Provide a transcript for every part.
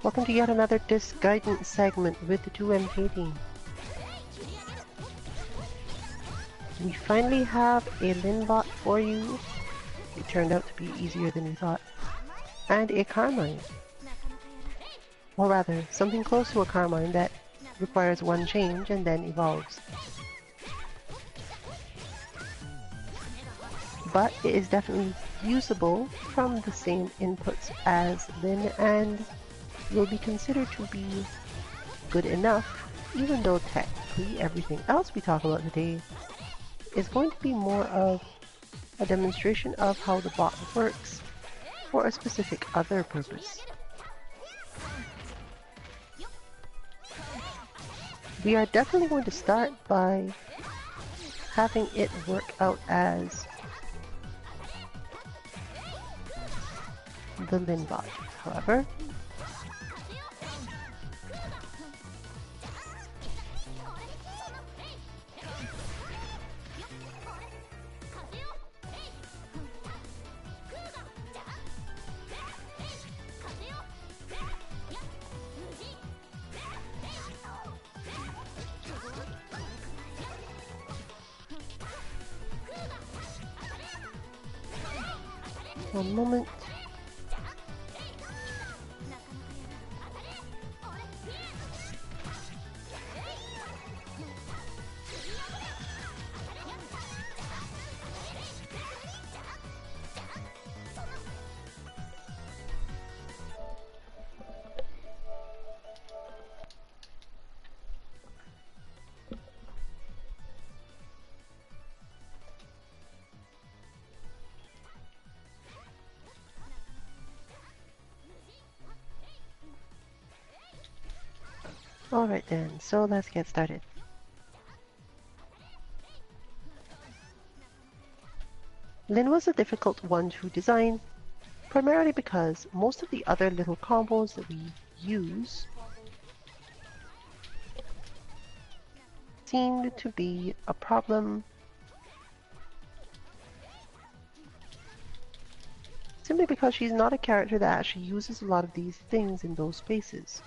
Welcome to yet another disc guidance segment with the 2MK team. We finally have a Linbot for you. It turned out to be easier than we thought. And a Carmine. Or rather, something close to a Carmine that requires one change and then evolves. But it is definitely usable from the same inputs as Lin and will be considered to be good enough, even though technically everything else we talk about today is going to be more of a demonstration of how the bot works for a specific other purpose. We are definitely going to start by having it work out as the Linbot. However, one moment. Alright then, so let's get started. Lin was a difficult one to design, primarily because most of the other little combos that we use seemed to be a problem simply because she's not a character that actually uses a lot of these things in those spaces.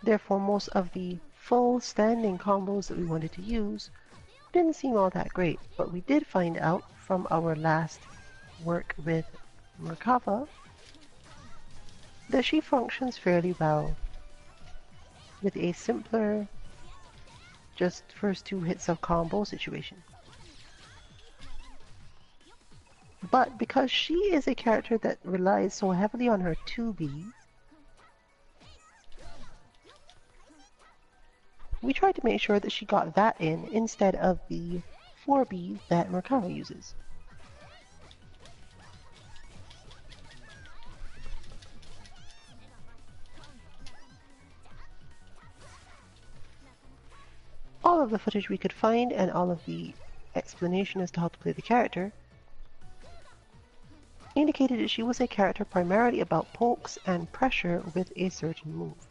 Therefore, most of the full standing combos that we wanted to use didn't seem all that great, but we did find out from our last work with Merkava that she functions fairly well with a simpler, just first two hits of combo situation. But because she is a character that relies so heavily on her 2B, we tried to make sure that she got that in instead of the 4B that Merkava uses. All of the footage we could find and all of the explanation as to how to play the character indicated that she was a character primarily about pokes and pressure with a certain move.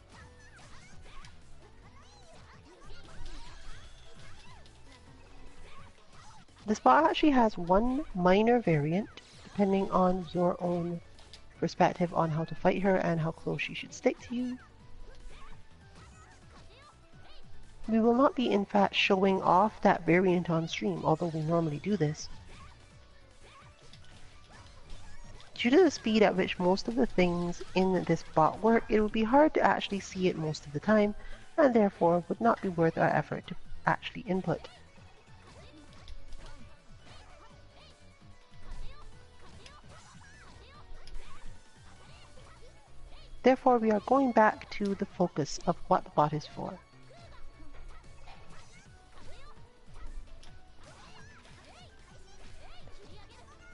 This bot actually has one minor variant, depending on your own perspective on how to fight her and how close she should stick to you. We will not be in fact showing off that variant on stream, although we normally do this. Due to the speed at which most of the things in this bot work, it would be hard to actually see it most of the time, and therefore would not be worth our effort to actually input. Therefore, we are going back to the focus of what the bot is for.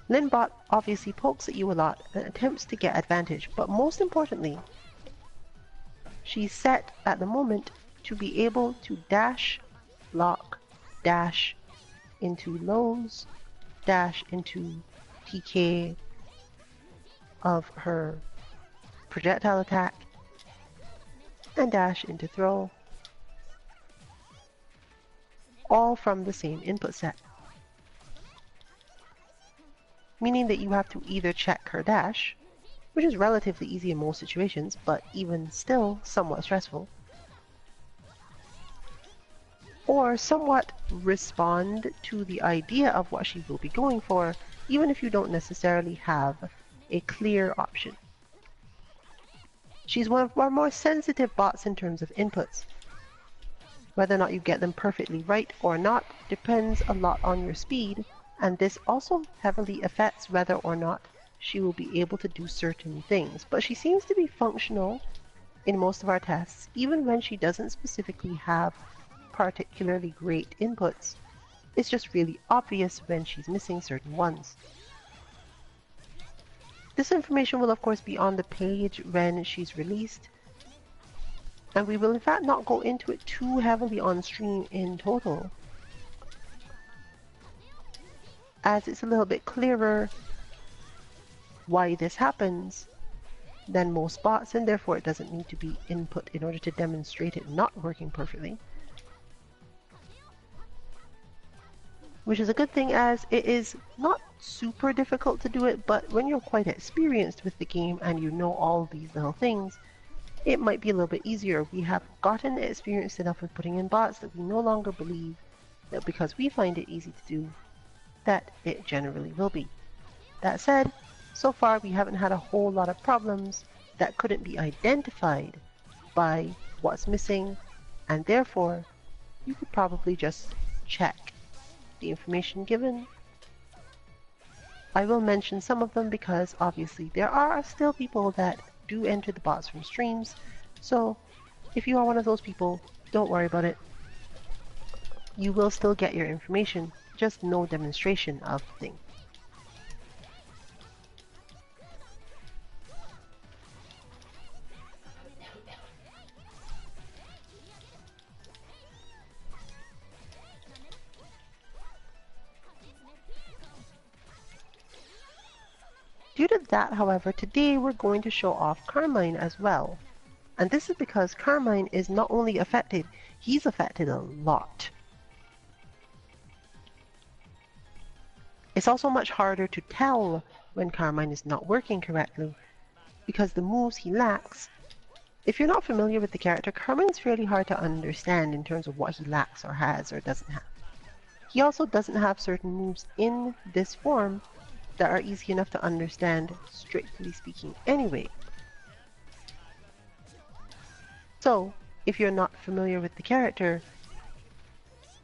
Linbot obviously pokes at you a lot and attempts to get advantage, but most importantly, she's set at the moment to be able to dash, block, dash into lows, dash into TK of her projectile attack, and dash into throw, all from the same input set. meaning that you have to either check her dash, which is relatively easy in most situations, but even still somewhat stressful, or somewhat respond to the idea of what she will be going for, even if you don't necessarily have a clear option. She's one of our more sensitive bots in terms of inputs. Whether or not you get them perfectly right or not depends a lot on your speed, and this also heavily affects whether or not she will be able to do certain things. But she seems to be functional in most of our tests, even when she doesn't specifically have particularly great inputs. It's just really obvious when she's missing certain ones. This information will of course be on the page when she's released, and we will in fact not go into it too heavily on stream in total, as it's a little bit clearer why this happens than most bots, and therefore it doesn't need to be input in order to demonstrate it not working perfectly. Which is a good thing, as it is not super difficult to do it, but when you're quite experienced with the game and you know all these little things, it might be a little bit easier. We have gotten experienced enough with putting in bots that we no longer believe that because we find it easy to do, that it generally will be. That said, so far we haven't had a whole lot of problems that couldn't be identified by what's missing, and therefore you could probably just check the information given. I will mention some of them because obviously there are still people that do enter the bots from streams, so if you are one of those people, don't worry about it. You will still get your information, just no demonstration of the thing. Due to that, however, today we're going to show off Carmine as well. And this is because Carmine is not only affected, he's affected a lot. It's also much harder to tell when Carmine is not working correctly, because the moves he lacks. If you're not familiar with the character, Carmine's fairly hard to understand in terms of what he lacks or has or doesn't have. He also doesn't have certain moves in this form that are easy enough to understand, strictly speaking, anyway. So, if you're not familiar with the character,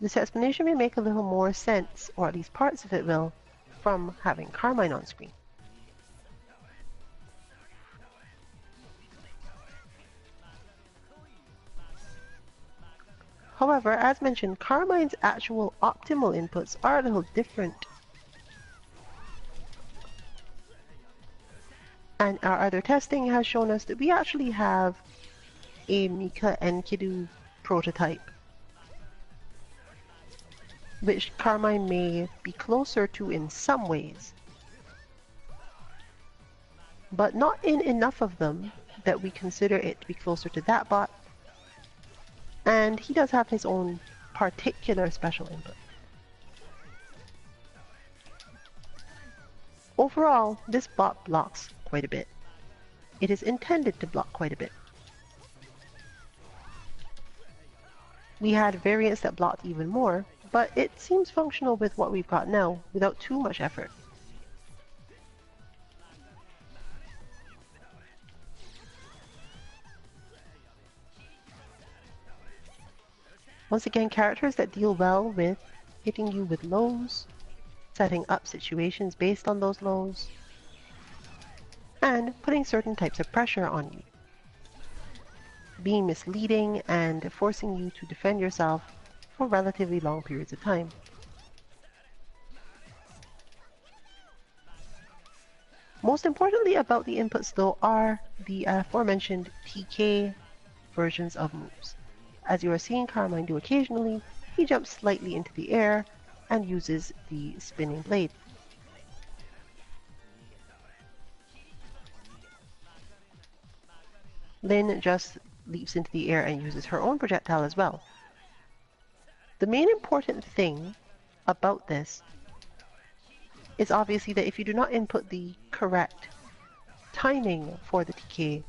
this explanation may make a little more sense, or at least parts of it will, from having Carmine on screen. However, as mentioned, Carmine's actual optimal inputs are a little different. And our other testing has shown us that we actually have a Mika Enkidu prototype, which Carmine may be closer to in some ways, but not in enough of them that we consider it to be closer to that bot, and he does have his own particular special input. Overall, this bot blocks quite a bit. It is intended to block quite a bit. We had variants that blocked even more, but it seems functional with what we've got now, without too much effort. Once again, characters that deal well with hitting you with lows, setting up situations based on those lows, and putting certain types of pressure on you, being misleading and forcing you to defend yourself for relatively long periods of time. Most importantly about the inputs though are the aforementioned TK versions of moves. As you are seeing Carmine do occasionally, he jumps slightly into the air and uses the spinning blade. Lynn just leaps into the air and uses her own projectile as well. The main important thing about this is obviously that if you do not input the correct timing for the TK,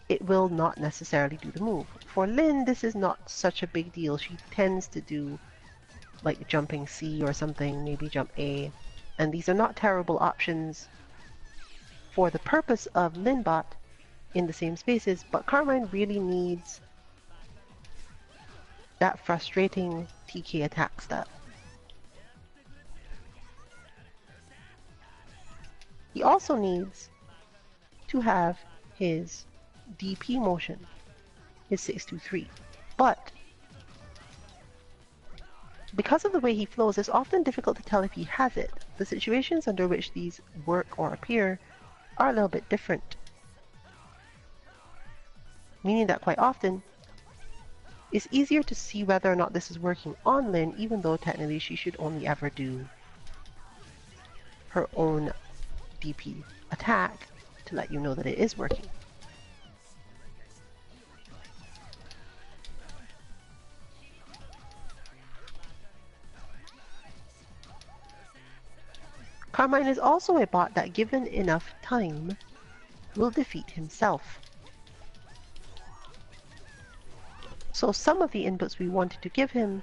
it will not necessarily do the move. For Lynn, this is not such a big deal. She tends to do like jumping C or something, maybe jump A, and these are not terrible options for the purpose of Linbot in the same spaces, but Carmine really needs that frustrating TK attack style. He also needs to have his DP motion, his 623, but because of the way he flows, it's often difficult to tell if he has it. The situations under which these work or appear are a little bit different, meaning that quite often it's easier to see whether or not this is working on Lynn, even though technically she should only ever do her own DP attack to let you know that it is working. Carmine is also a bot that, given enough time, will defeat himself. So some of the inputs we wanted to give him,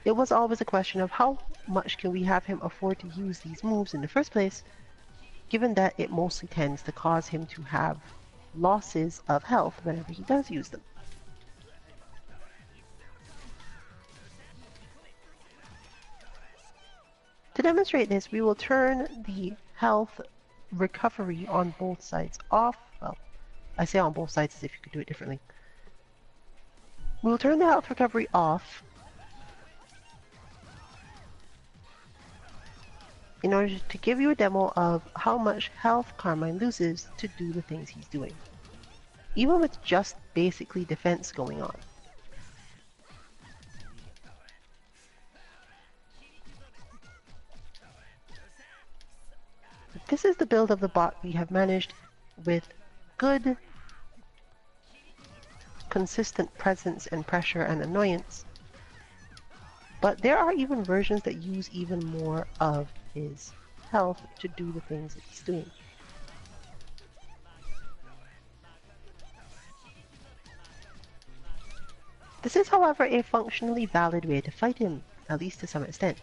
it was always a question of how much can we have him afford to use these moves in the first place, given that it mostly tends to cause him to have losses of health whenever he does use them. To demonstrate this, we will turn the health recovery on both sides off. Well, I say on both sides as if you could do it differently. We will turn the health recovery off in order to give you a demo of how much health Carmine loses to do the things he's doing, even with just basically defense going on. This is the build of the bot we have managed with good, consistent presence and pressure and annoyance. But there are even versions that use even more of his health to do the things that he's doing. This is, however, a functionally valid way to fight him, at least to some extent.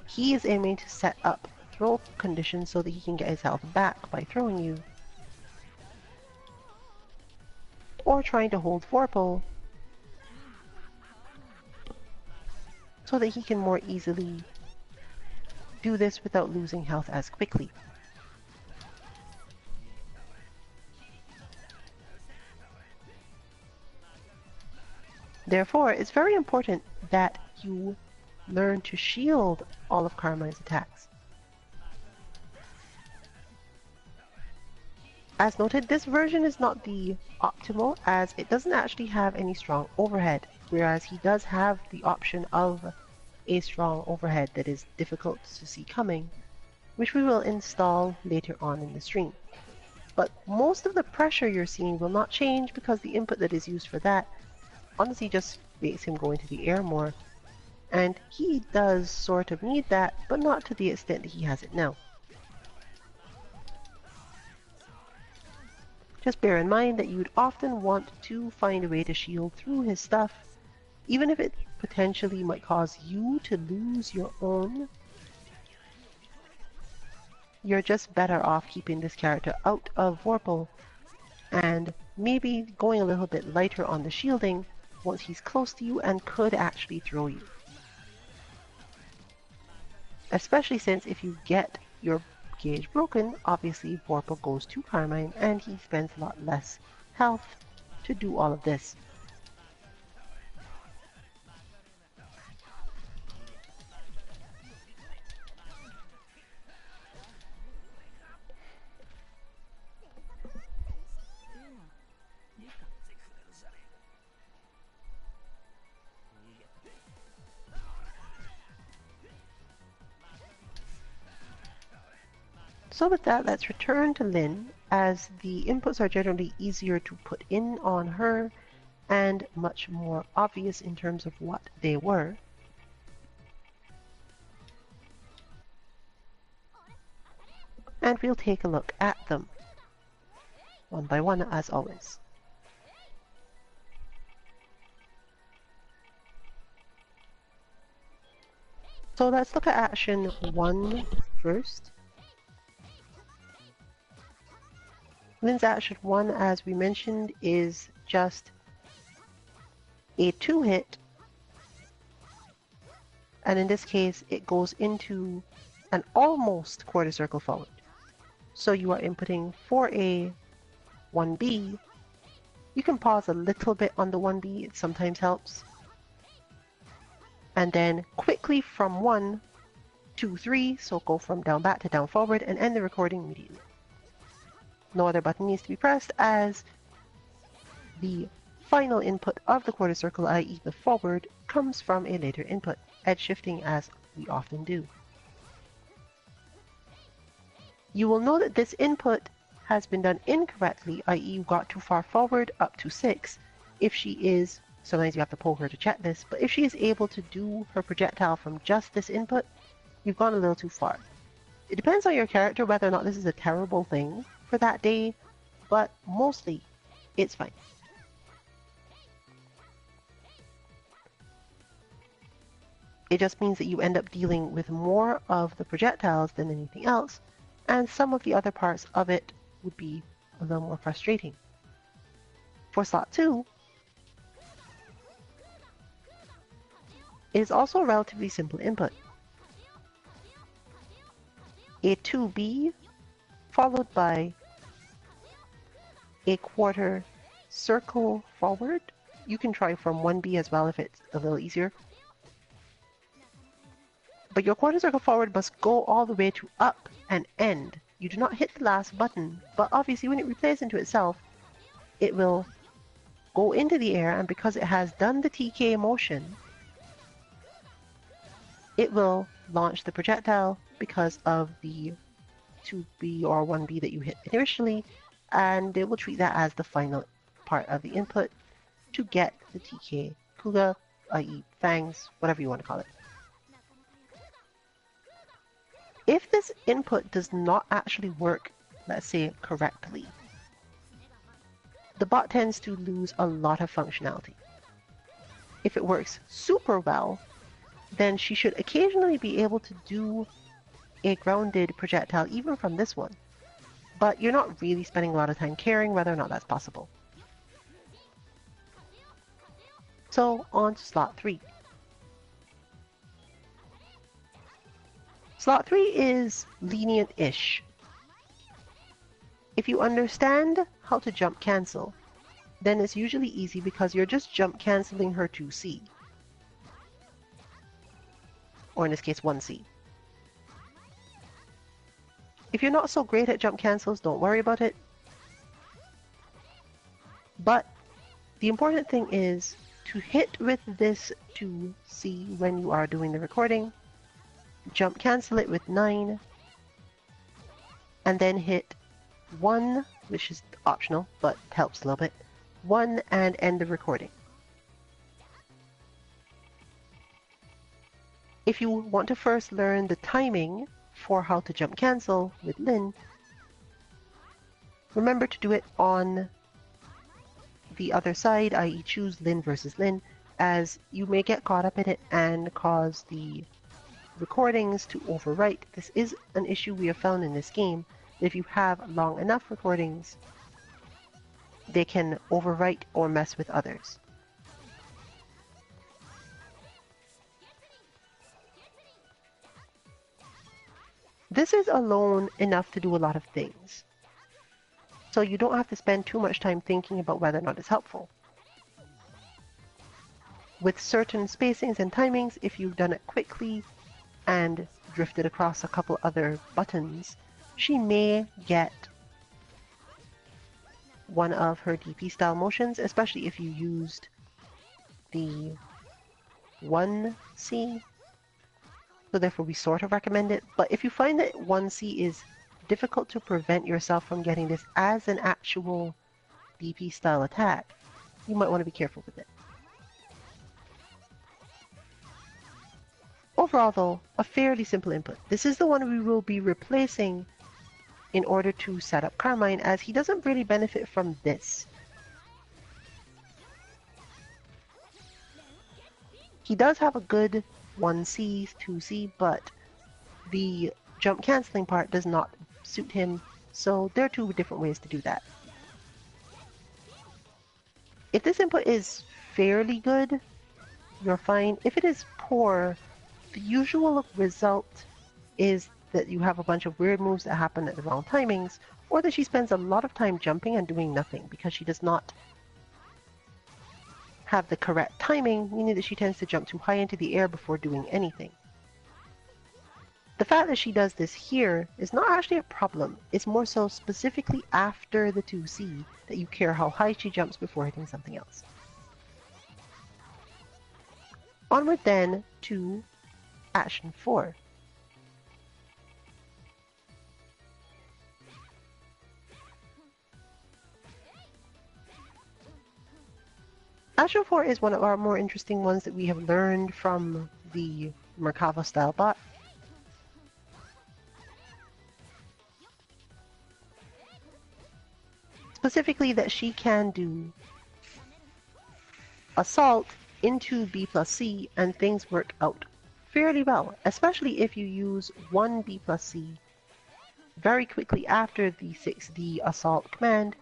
He is aiming to set up throw conditions so that he can get his health back by throwing you, or trying to hold Vorpal so that he can more easily do this without losing health as quickly. Therefore, it's very important that you learn to shield all of Carmine's attacks. As noted, this version is not the optimal, as it doesn't actually have any strong overhead, whereas he does have the option of a strong overhead that is difficult to see coming, which we will install later on in the stream. But most of the pressure you're seeing will not change because the input that is used for that honestly just makes him go into the air more. And he does sort of need that, but not to the extent that he has it now. Just bear in mind that you'd often want to find a way to shield through his stuff, even if it potentially might cause you to lose your own. You're just better off keeping this character out of Vorpal and maybe going a little bit lighter on the shielding once he's close to you and could actually throw you. Especially since if you get your gauge broken, obviously Vorpal goes to Carmine and he spends a lot less health to do all of this. So with that, let's return to Lynn, as the inputs are generally easier to put in on her and much more obvious in terms of what they were. and we'll take a look at them one by one as always. So let's look at action 1 first. Lin's action 1, as we mentioned, is just a 2-hit, and in this case it goes into an almost quarter circle forward. So you are inputting 4A, 1B. You can pause a little bit on the 1B, it sometimes helps. And then quickly from 1, 2, 3, so go from down back to down forward and end the recording immediately. No other button needs to be pressed, as the final input of the quarter circle, i.e. the forward, comes from a later input, edge shifting as we often do. You will know that this input has been done incorrectly, i.e. you got too far forward up to 6. If she is, sometimes you have to poke her to check this, but if she is able to do her projectile from just this input, you've gone a little too far. It depends on your character whether or not this is a terrible thing for that day, but mostly it's fine. It just means that you end up dealing with more of the projectiles than anything else, and some of the other parts of it would be a little more frustrating. For slot 2, it is also a relatively simple input. A 2B followed by a quarter circle forward. You can try from 1B as well if it's a little easier. But your quarter circle forward must go all the way to up and end. You do not hit the last button, but obviously when it replays into itself, it will go into the air, and because it has done the TK motion, it will launch the projectile because of the 2B or 1B that you hit initially, and it will treat that as the final part of the input to get the TK Kuga, i.e. fangs, whatever you want to call it. If this input does not actually work, let's say, correctly, the bot tends to lose a lot of functionality. If it works super well, then she should occasionally be able to do a grounded projectile even from this one. But you're not really spending a lot of time caring whether or not that's possible. So on to slot 3. Slot 3 is lenient-ish. If you understand how to jump cancel, then it's usually easy because you're just jump canceling her 2C. Or in this case 1C. If you're not so great at jump cancels, don't worry about it. But the important thing is to hit with this 2C when you are doing the recording, jump cancel it with 9, and then hit 1, which is optional but helps a little bit, 1 and end the recording. If you want to first learn the timing for how to jump cancel with Lin, remember to do it on the other side, i.e. choose Lin versus Lin, as you may get caught up in it and cause the recordings to overwrite. This is an issue we have found in this game, that if you have long enough recordings, they can overwrite or mess with others. This is alone enough to do a lot of things, so you don't have to spend too much time thinking about whether or not it's helpful. With certain spacings and timings, if you've done it quickly and drifted across a couple other buttons, she may get one of her DP style motions, especially if you used the 1C. So therefore we sort of recommend it. But if you find that 1C is difficult to prevent yourself from getting this as an actual DP style attack, you might want to be careful with it. Overall though, a fairly simple input. This is the one we will be replacing in order to set up Carmine, as he doesn't really benefit from this. He does have a good 1C, 2C, but the jump cancelling part does not suit him, so there are two different ways to do that. If this input is fairly good, you're fine. If it is poor, the usual result is that you have a bunch of weird moves that happen at the wrong timings, or that she spends a lot of time jumping and doing nothing because she does not have the correct timing, meaning that she tends to jump too high into the air before doing anything. The fact that she does this here is not actually a problem. It's more so specifically after the 2C that you care how high she jumps before hitting something else. Onward then to Action 4. Action 4 is one of our more interesting ones that we have learned from the Merkava style bot. Specifically that she can do assault into B plus C and things work out fairly well, especially if you use one B plus C very quickly after the 6D assault command,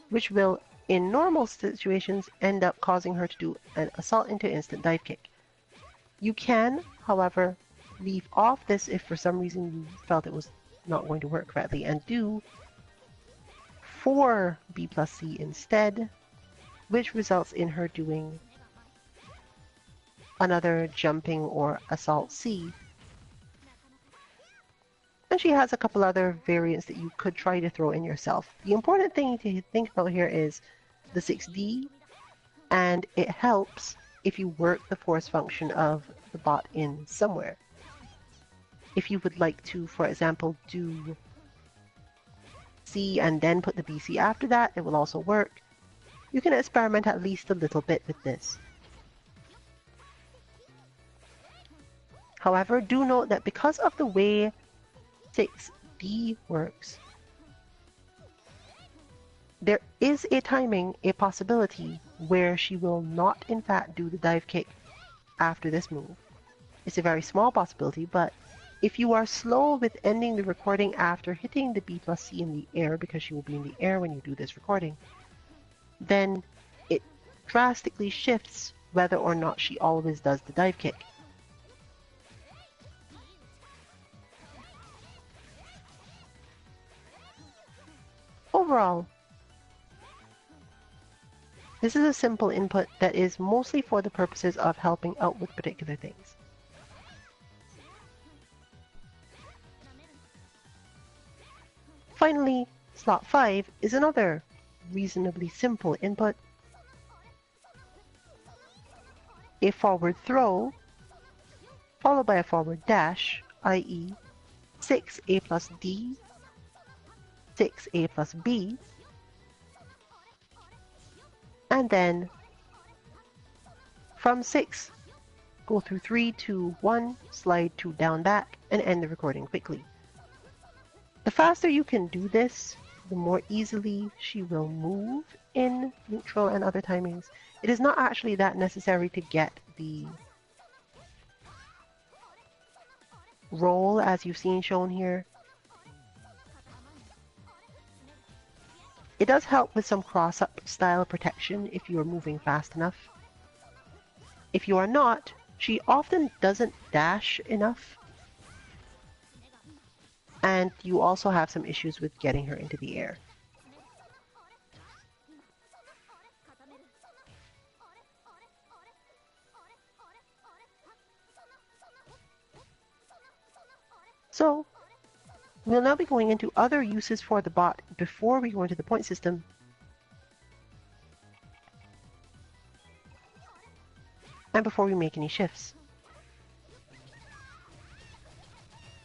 which will in normal situations end up causing her to do an assault into instant dive kick. You can, however, leave off this if for some reason you felt it was not going to work correctly and do 4 B plus C instead, which results in her doing another jumping or assault C. And she has a couple other variants that you could try to throw in yourself. The important thing to think about here is the 6D, and it helps if you work the force function of the bot in somewhere. If you would like to, for example, do C and then put the BC after that, it will also work. You can experiment at least a little bit with this. However, do note that because of the way 6D works, there is a timing, a possibility, where she will not in fact do the dive kick after this move. It's a very small possibility, but if you are slow with ending the recording after hitting the B plus C in the air, because she will be in the air when you do this recording, then it drastically shifts whether or not she always does the dive kick. Overall, this is a simple input that is mostly for the purposes of helping out with particular things. Finally, slot 5 is another reasonably simple input. A forward throw, followed by a forward dash, i.e. 6A plus D, 6A plus B, and then from 6, go through 3, 2, 1, slide 2 down back, and end the recording quickly. The faster you can do this, the more easily she will move in neutral and other timings. It is not actually that necessary to get the roll as you've seen shown here. It does help with some cross-up style protection if you are moving fast enough. If you are not, she often doesn't dash enough, and you also have some issues with getting her into the air. So, we'll now be going into other uses for the bot before we go into the point system. And before we make any shifts.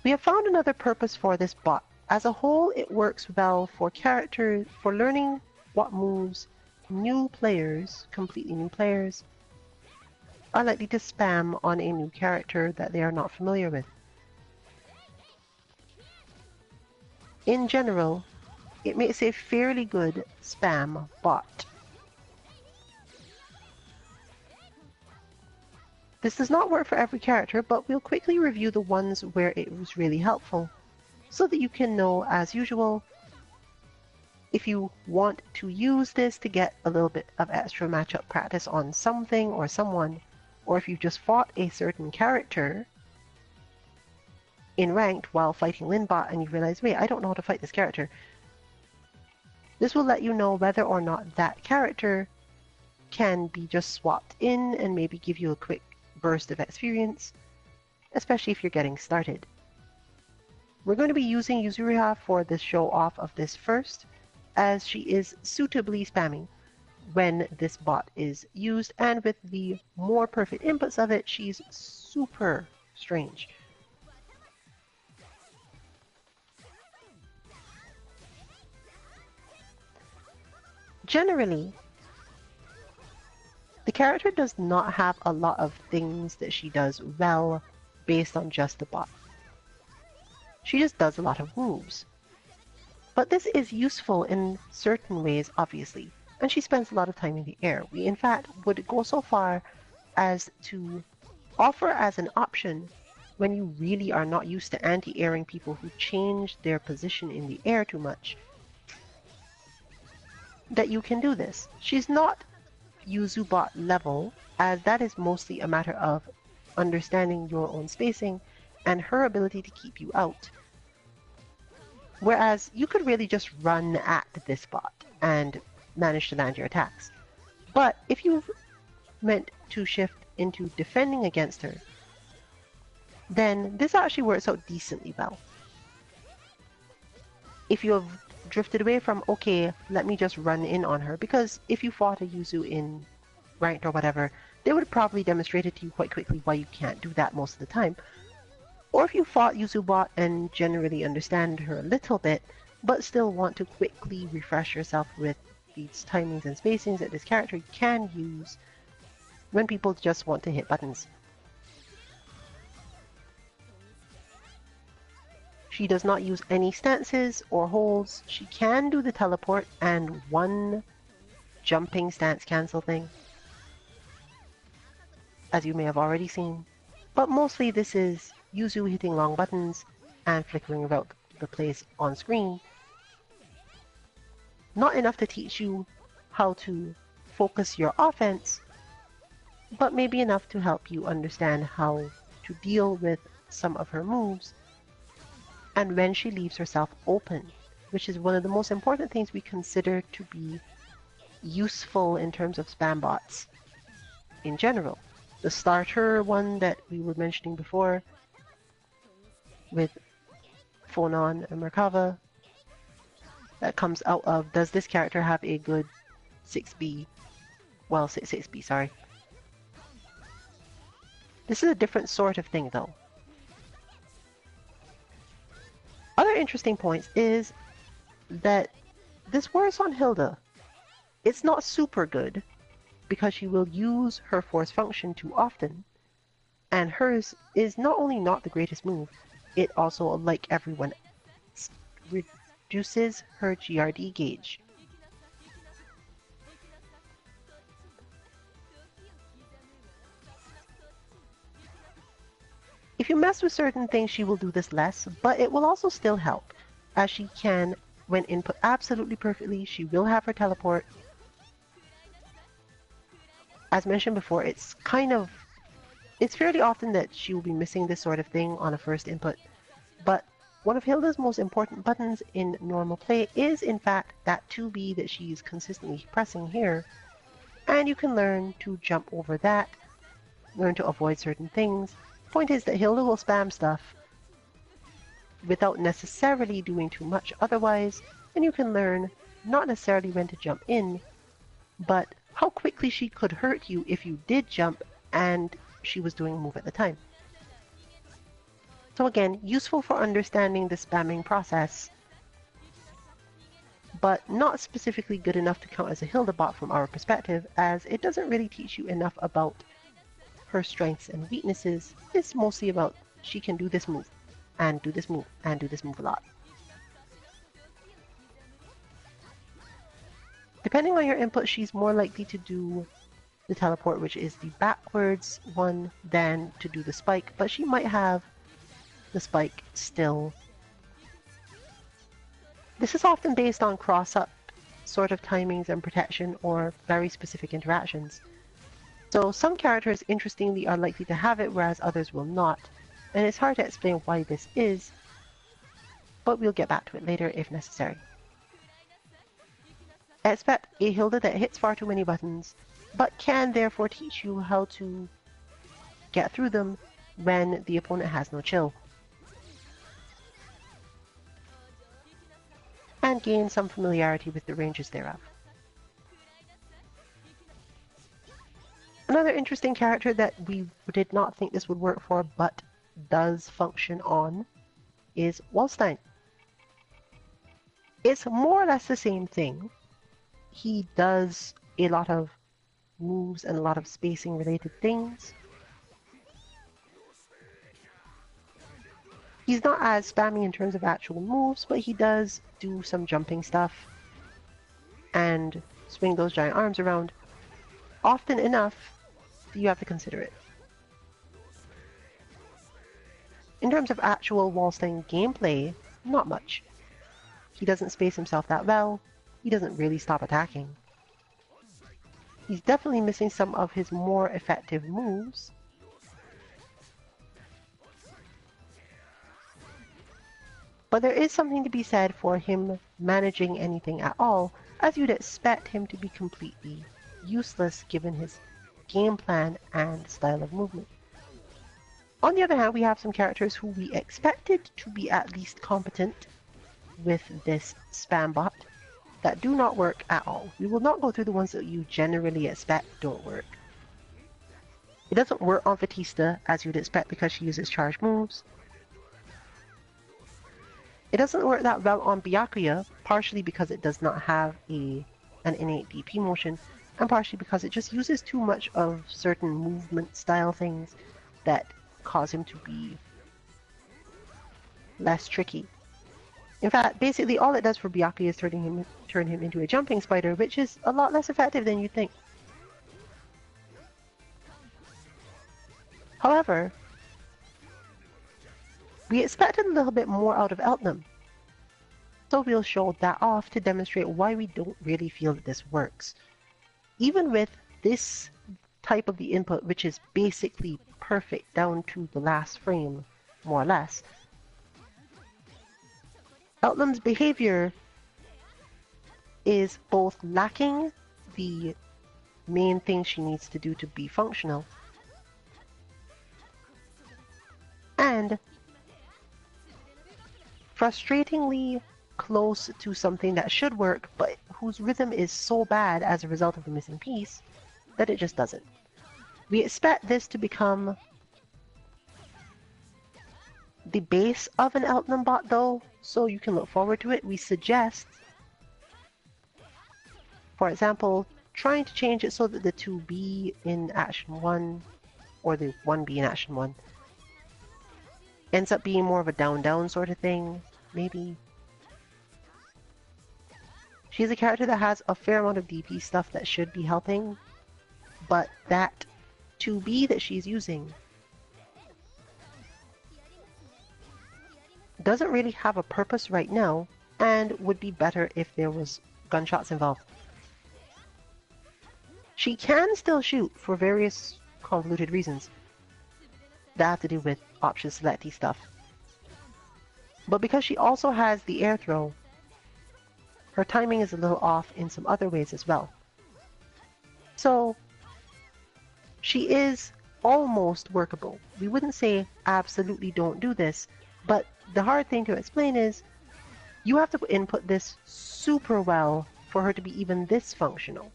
We have found another purpose for this bot. As a whole, it works well for learning what moves new players, completely new players, are likely to spam on a new character that they are not familiar with. in general, it makes a fairly good spam bot. This does not work for every character, but we'll quickly review the ones where it was really helpful, so that you can know, as usual, if you want to use this to get a little bit of extra matchup practice on something or someone, or if you just fought a certain character in ranked while fighting Linbot and you realize, wait, I don't know how to fight this character. This will let you know whether or not that character can be just swapped in and maybe give you a quick burst of experience, especially if you're getting started. We're going to be using Yuzuriha for this show off of this first, as she is suitably spammy when this bot is used, and with the more perfect inputs of it, she's super strange. Generally, the character does not have a lot of things that she does well based on just the bot. She just does a lot of moves. But this is useful in certain ways, obviously, and she spends a lot of time in the air. We, in fact, would go so far as to offer as an option when you really are not used to anti-airing people who change their position in the air too much, that you can do this. She's not Yuzubot level, as that is mostly a matter of understanding your own spacing and her ability to keep you out. Whereas you could really just run at this bot and manage to land your attacks. But if you've meant to shift into defending against her, then this actually works out decently well. If you have drifted away from, okay, let me just run in on her, because if you fought a Yuzu in ranked or whatever, they would probably demonstrate it to you quite quickly why you can't do that most of the time. Or if you fought Yuzubot and generally understand her a little bit, but still want to quickly refresh yourself with these timings and spacings that this character can use when people just want to hit buttons. She does not use any stances or holds. She can do the teleport and one jumping stance cancel thing, as you may have already seen. But mostly this is Yuzu hitting long buttons and flickering about the place on screen. Not enough to teach you how to focus your offense, but maybe enough to help you understand how to deal with some of her moves and when she leaves herself open, which is one of the most important things we consider to be useful in terms of spam bots in general. The starter one that we were mentioning before with Phonon and Merkava, that comes out of, does this character have a good 6B? Well, 6B, sorry. This is a different sort of thing though. Other interesting points is that this works on Hilda. It's not super good because she will use her force function too often, and hers is not only not the greatest move, it also, like everyone else, reduces her GRD gauge. If you mess with certain things, she will do this less, but it will also still help, as she can, when input absolutely perfectly, she will have her teleport. As mentioned before, it's fairly often that she will be missing this sort of thing on a first input, but one of Hilda's most important buttons in normal play is in fact that 2B that she's consistently pressing here, and you can learn to jump over that, learn to avoid certain things. Point is that Hilda will spam stuff without necessarily doing too much otherwise, and you can learn not necessarily when to jump in, but how quickly she could hurt you if you did jump and she was doing a move at the time. So again, useful for understanding the spamming process, but not specifically good enough to count as a Hilda bot from our perspective, as it doesn't really teach you enough about her strengths and weaknesses. It's mostly about she can do this move, and do this move, and do this move a lot. Depending on your input, she's more likely to do the teleport, which is the backwards one, than to do the spike, but she might have the spike still. This is often based on cross-up sort of timings and protection or very specific interactions. So some characters, interestingly, are likely to have it, whereas others will not. And it's hard to explain why this is, but we'll get back to it later if necessary. Expect a Hilda that hits far too many buttons, but can therefore teach you how to get through them when the opponent has no chill. And gain some familiarity with the ranges thereof. Another interesting character that we did not think this would work for, but does function on, is Wallstein. It's more or less the same thing. He does a lot of moves and a lot of spacing related things. He's not as spammy in terms of actual moves, but he does do some jumping stuff and swing those giant arms around often enough that you have to consider it. In terms of actual Wallstein gameplay, not much. He doesn't space himself that well. He doesn't really stop attacking. He's definitely missing some of his more effective moves. But there is something to be said for him managing anything at all, as you'd expect him to be completely useless given his game plan and style of movement. On the other hand, we have some characters who we expected to be at least competent with this spam bot that do not work at all. We will not go through the ones that you generally expect don't work. It doesn't work on Fatista as you'd expect because she uses charge moves. It doesn't work that well on Byakuya, partially because it does not have an innate DP motion, and partially because it just uses too much of certain movement style things that cause him to be less tricky. In fact, basically all it does for Byakuya is turn him into a jumping spider, which is a lot less effective than you'd think. However, we expected a little bit more out of Eltnum, so we'll show that off to demonstrate why we don't really feel that this works. Even with this type of the input, which is basically perfect down to the last frame, more or less, Eltnum's behavior is both lacking the main thing she needs to do to be functional, and frustratingly close to something that should work, but whose rhythm is so bad as a result of the missing piece that it just doesn't. We expect this to become the base of an Eltnum bot though, so you can look forward to it. We suggest, for example, trying to change it so that the 2B in Action 1 or the 1B in Action 1 ends up being more of a down-down sort of thing, maybe. She's a character that has a fair amount of DP stuff that should be helping, but that 2B that she's using doesn't really have a purpose right now, and would be better if there was gunshots involved. She can still shoot for various convoluted reasons that have to do with option selecty stuff. But because she also has the air throw, her timing is a little off in some other ways as well. So she is almost workable. We wouldn't say absolutely don't do this, but the hard thing to explain is you have to input this super well for her to be even this functional.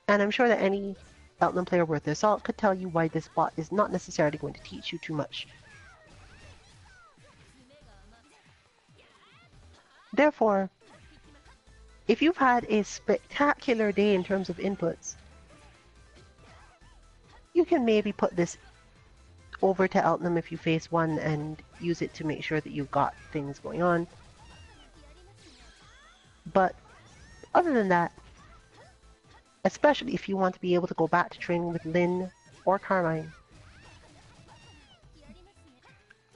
And I'm sure that any Eltnum player worth their salt could tell you why this bot is not necessarily going to teach you too much. Therefore, if you've had a spectacular day in terms of inputs, you can maybe put this over to Eltnum if you face one and use it to make sure that you've got things going on. But Other than that, especially if you want to be able to go back to training with Lynn or Carmine,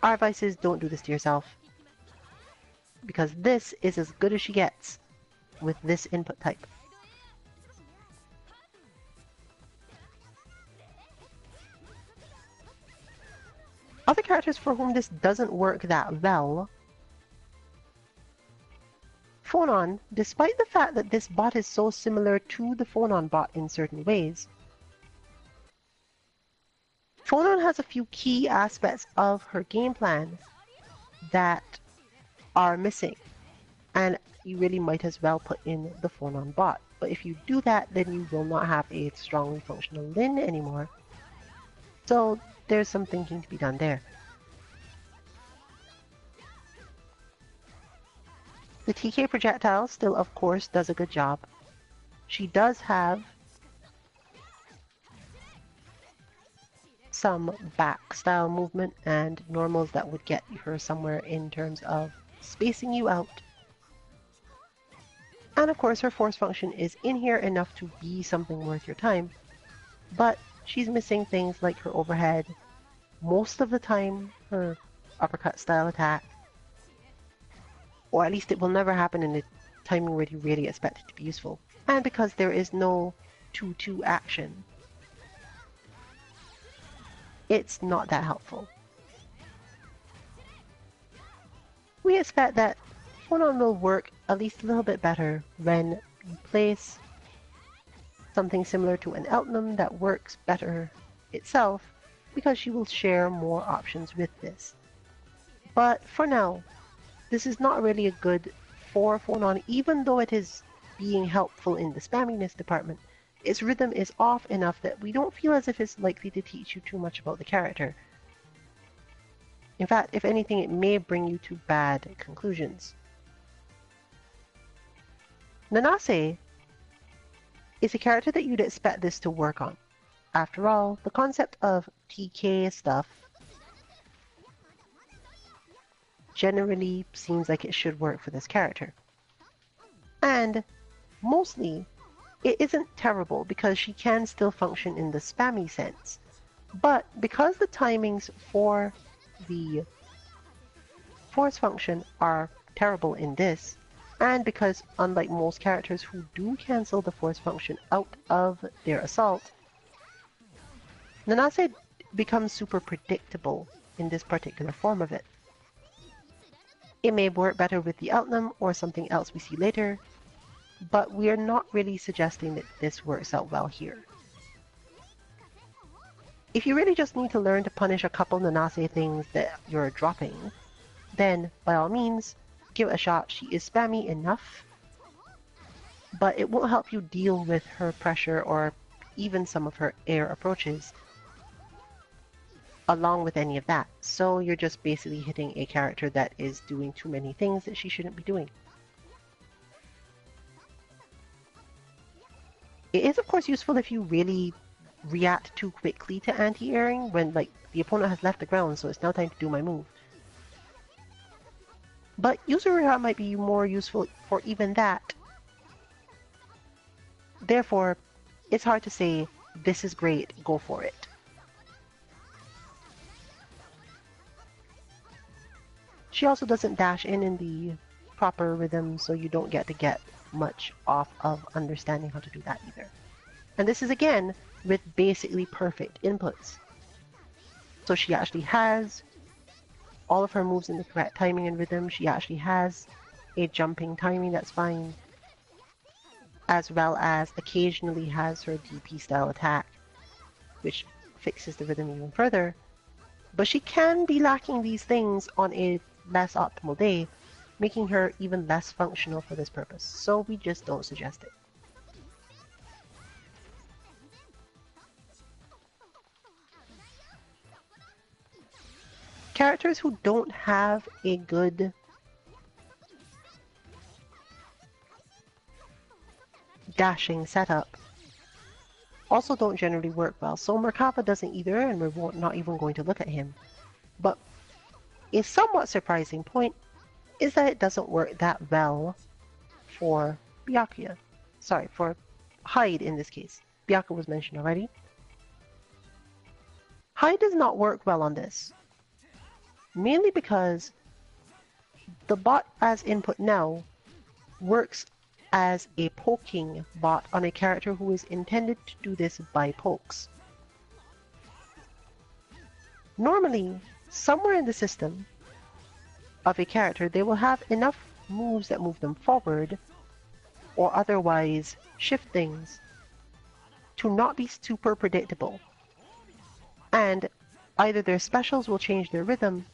our advice is don't do this to yourself, because this is as good as she gets with this input type. Other characters for whom this doesn't work that well, Phonon, despite the fact that this bot is so similar to the Phonon bot in certain ways, Phonon has a few key aspects of her game plan that are missing, and you really might as well put in the Phonon bot. But if you do that, then you will not have a strongly functional Lin anymore. So there's some thinking to be done there. The TK projectile still, of course, does a good job. She does have some back style movement and normals that would get her somewhere in terms of spacing you out. And of course her force function is in here enough to be something worth your time, but she's missing things like her overhead, most of the time her uppercut style attack, or at least it will never happen in a timing where you really expect it to be useful. And because there is no 2-2 action, it's not that helpful. We expect that Phonon will work at least a little bit better when you place something similar to an Eltnum that works better itself, because she will share more options with this. But for now, this is not really a good for Phonon, even though it is being helpful in the spamminess department. Its rhythm is off enough that we don't feel as if it's likely to teach you too much about the character. In fact, if anything, it may bring you to bad conclusions. Nanase is a character that you'd expect this to work on. After all, the concept of TK stuff generally seems like it should work for this character. And mostly, it isn't terrible because she can still function in the spammy sense. But because the timings for the force function are terrible in this, and because unlike most characters who do cancel the force function out of their assault, Nanase becomes super predictable in this particular form of it. It may work better with the Eltnum or something else we see later, but we are not really suggesting that this works out well here. If you really just need to learn to punish a couple Nanase things that you're dropping, then by all means, give it a shot. She is spammy enough, but it won't help you deal with her pressure or even some of her air approaches along with any of that. So you're just basically hitting a character that is doing too many things that she shouldn't be doing. It is of course useful if you really react too quickly to anti-airing when like the opponent has left the ground, so it's now time to do my move. But Yuzuriha might be more useful for even that. Therefore, it's hard to say, this is great, go for it. She also doesn't dash in the proper rhythm, so you don't get much off of understanding how to do that either. And this is again with basically perfect inputs. So she actually has all of her moves in the correct timing and rhythm. She actually has a jumping timing that's fine, as well as occasionally has her DP style attack, which fixes the rhythm even further. But she can be lacking these things on a less optimal day, making her even less functional for this purpose, so we just don't suggest it. Characters who don't have a good dashing setup also don't generally work well. So Merkava doesn't either, and we're not even going to look at him. But a somewhat surprising point is that it doesn't work that well for Byakuya. sorry, for Hyde in this case. Byaka was mentioned already. Hyde does not work well on this, mainly because the bot as input now works as a poking bot on a character who is intended to do this by pokes. Normally, somewhere in the system of a character, they will have enough moves that move them forward or otherwise shift things to not be super predictable. And either their specials will change their rhythm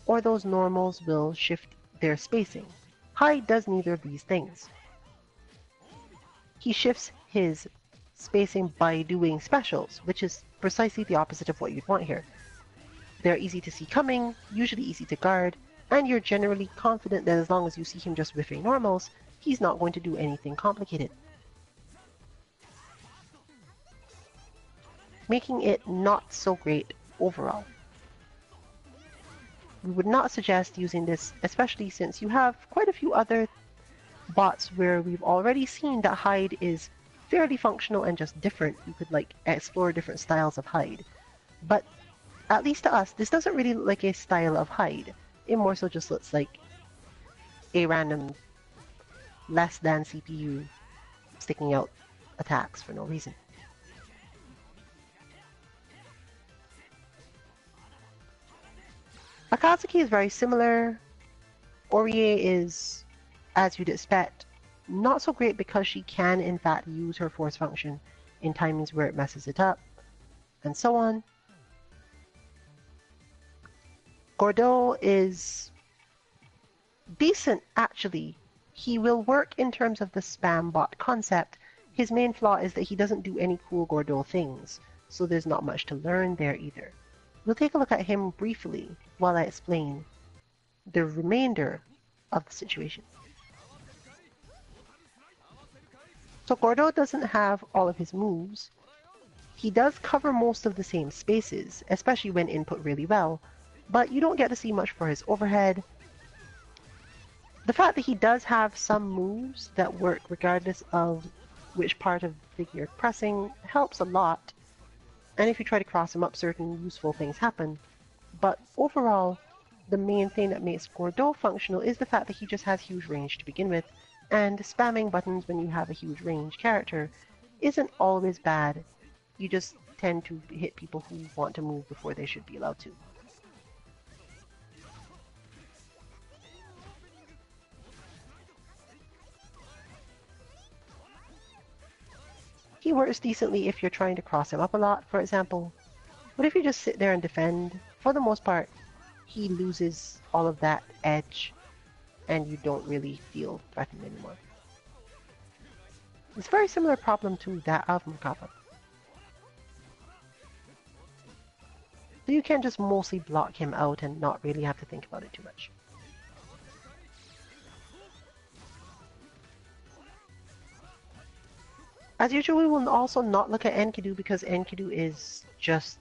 or those normals will shift their spacing. Hyde does neither of these things. He shifts his spacing by doing specials, which is precisely the opposite of what you'd want here. They're easy to see coming, usually easy to guard, and you're generally confident that as long as you see him just whiffing normals, he's not going to do anything complicated. Making it not so great overall. We would not suggest using this, especially since you have quite a few other bots where we've already seen that Hyde is fairly functional and just different. You could like explore different styles of Hyde. But at least to us, this doesn't really look like a style of Hyde. It more so just looks like a random less than CPU sticking out attacks for no reason. Akatsuki is very similar. Orie is, as you'd expect, not so great because she can in fact use her force function in timings where it messes it up, and so on. Gordeau is decent actually. He will work in terms of the spam bot concept. His main flaw is that he doesn't do any cool Gordeau things, so there's not much to learn there either. We'll take a look at him briefly while I explain the remainder of the situation. So Gordeau doesn't have all of his moves. He does cover most of the same spaces, especially when input really well, but you don't get to see much for his overhead. The fact that he does have some moves that work regardless of which part of the thing you're pressing helps a lot. And if you try to cross him up, certain useful things happen. But overall, the main thing that makes Gordeau functional is the fact that he just has huge range to begin with, and spamming buttons when you have a huge range character isn't always bad. You just tend to hit people who want to move before they should be allowed to. He works decently if you're trying to cross him up a lot, for example. But if you just sit there and defend, for the most part, he loses all of that edge, and you don't really feel threatened anymore. It's a very similar problem to that of Merkaba. So you can just mostly block him out and not really have to think about it too much. As usual, we will also not look at Enkidu because Enkidu is just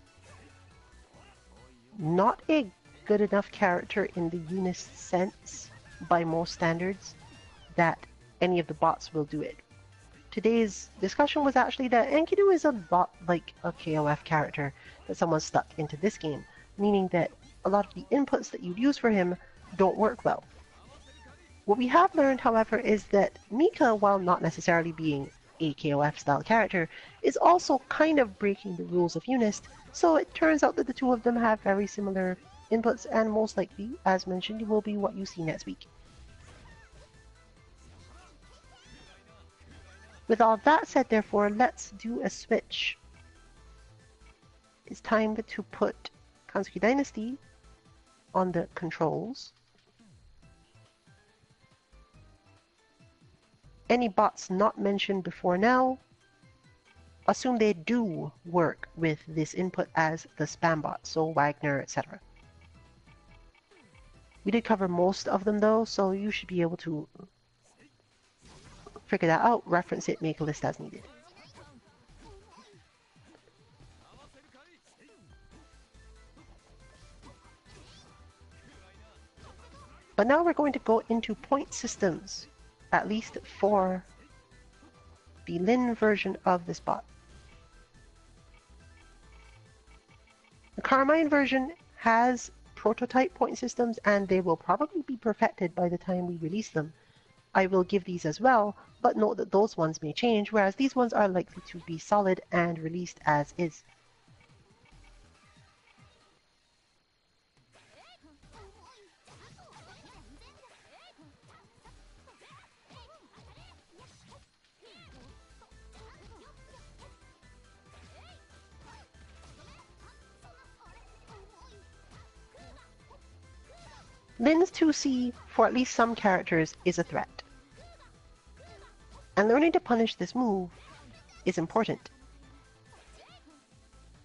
not a good enough character in the UNIST sense by most standards that any of the bots will do it. Today's discussion was actually that Enkidu is a bot like a KOF character that someone stuck into this game, meaning that a lot of the inputs that you'd use for him don't work well. What we have learned, however, is that Mika, while not necessarily being a KOF style character, is also kind of breaking the rules of UNIST, so it turns out that the two of them have very similar inputs and most likely, as mentioned, will be what you see next week. With all that said, therefore, let's do a switch. It's time to put Kansuki Dynasty on the controls. Any bots not mentioned before now, assume they do work with this input as the spam bot, so Wagner, etc. We did cover most of them though, so you should be able to figure that out, reference it, make a list as needed. But now we're going to go into point systems, at least for the Lin version of this bot. The Carmine version has prototype point systems, and they will probably be perfected by the time we release them. I will give these as well, but note that those ones may change, whereas these ones are likely to be solid and released as is. Lin's 2C for at least some characters is a threat, and learning to punish this move is important,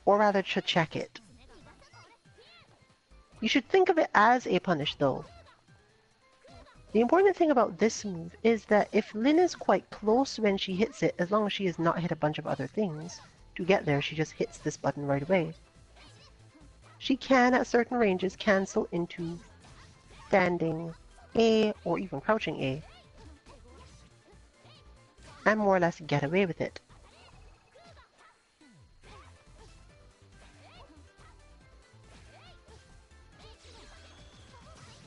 or rather to check it. You should think of it as a punish though. The important thing about this move is that if Lin is quite close when she hits it, as long as she has not hit a bunch of other things, to get there she just hits this button right away. She can at certain ranges cancel into standing A or even crouching A, and more or less get away with it.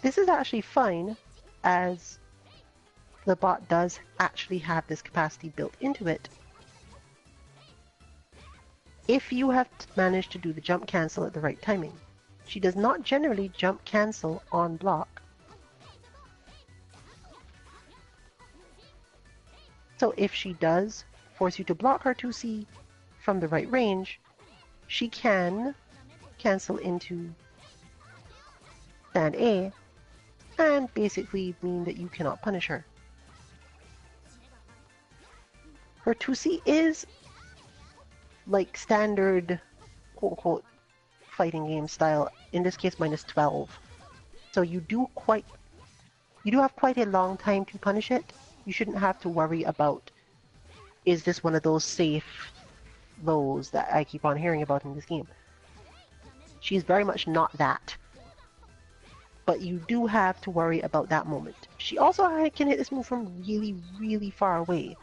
This is actually fine, as the bot does actually have this capacity built into it. If you have managed to do the jump cancel at the right timing. She does not generally jump cancel on block. So if she does force you to block her 2C from the right range, she can cancel into stand A and basically mean that you cannot punish her. Her 2C is like standard quote-unquote fighting game style, in this case -12. So you do have quite a long time to punish it. You shouldn't have to worry about, is this one of those safe lows that I keep on hearing about in this game. She's very much not that. But you do have to worry about that moment. She also can hit this move from really, really far away.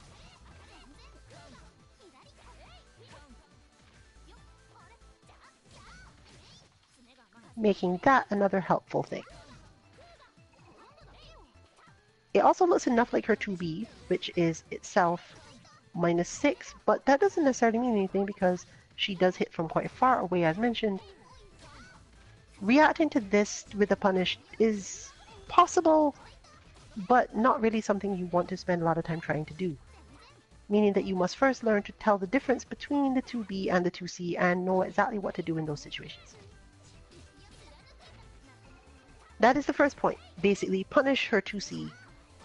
Making that another helpful thing. It also looks enough like her 2B, which is itself -6, but that doesn't necessarily mean anything because she does hit from quite far away, as mentioned. Reacting to this with a punish is possible, but not really something you want to spend a lot of time trying to do. Meaning that you must first learn to tell the difference between the 2B and the 2C and know exactly what to do in those situations. That is the first point. Basically, punish her 2C,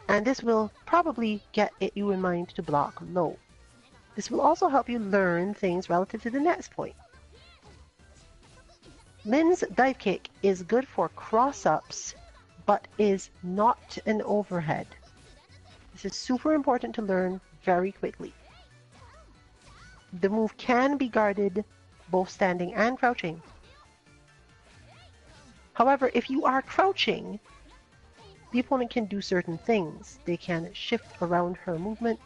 and this will probably get you in mind to block low. This will also help you learn things relative to the next point. Lin's dive kick is good for cross-ups, but is not an overhead. This is super important to learn very quickly. The move can be guarded both standing and crouching. However, if you are crouching, the opponent can do certain things. They can shift around her movement,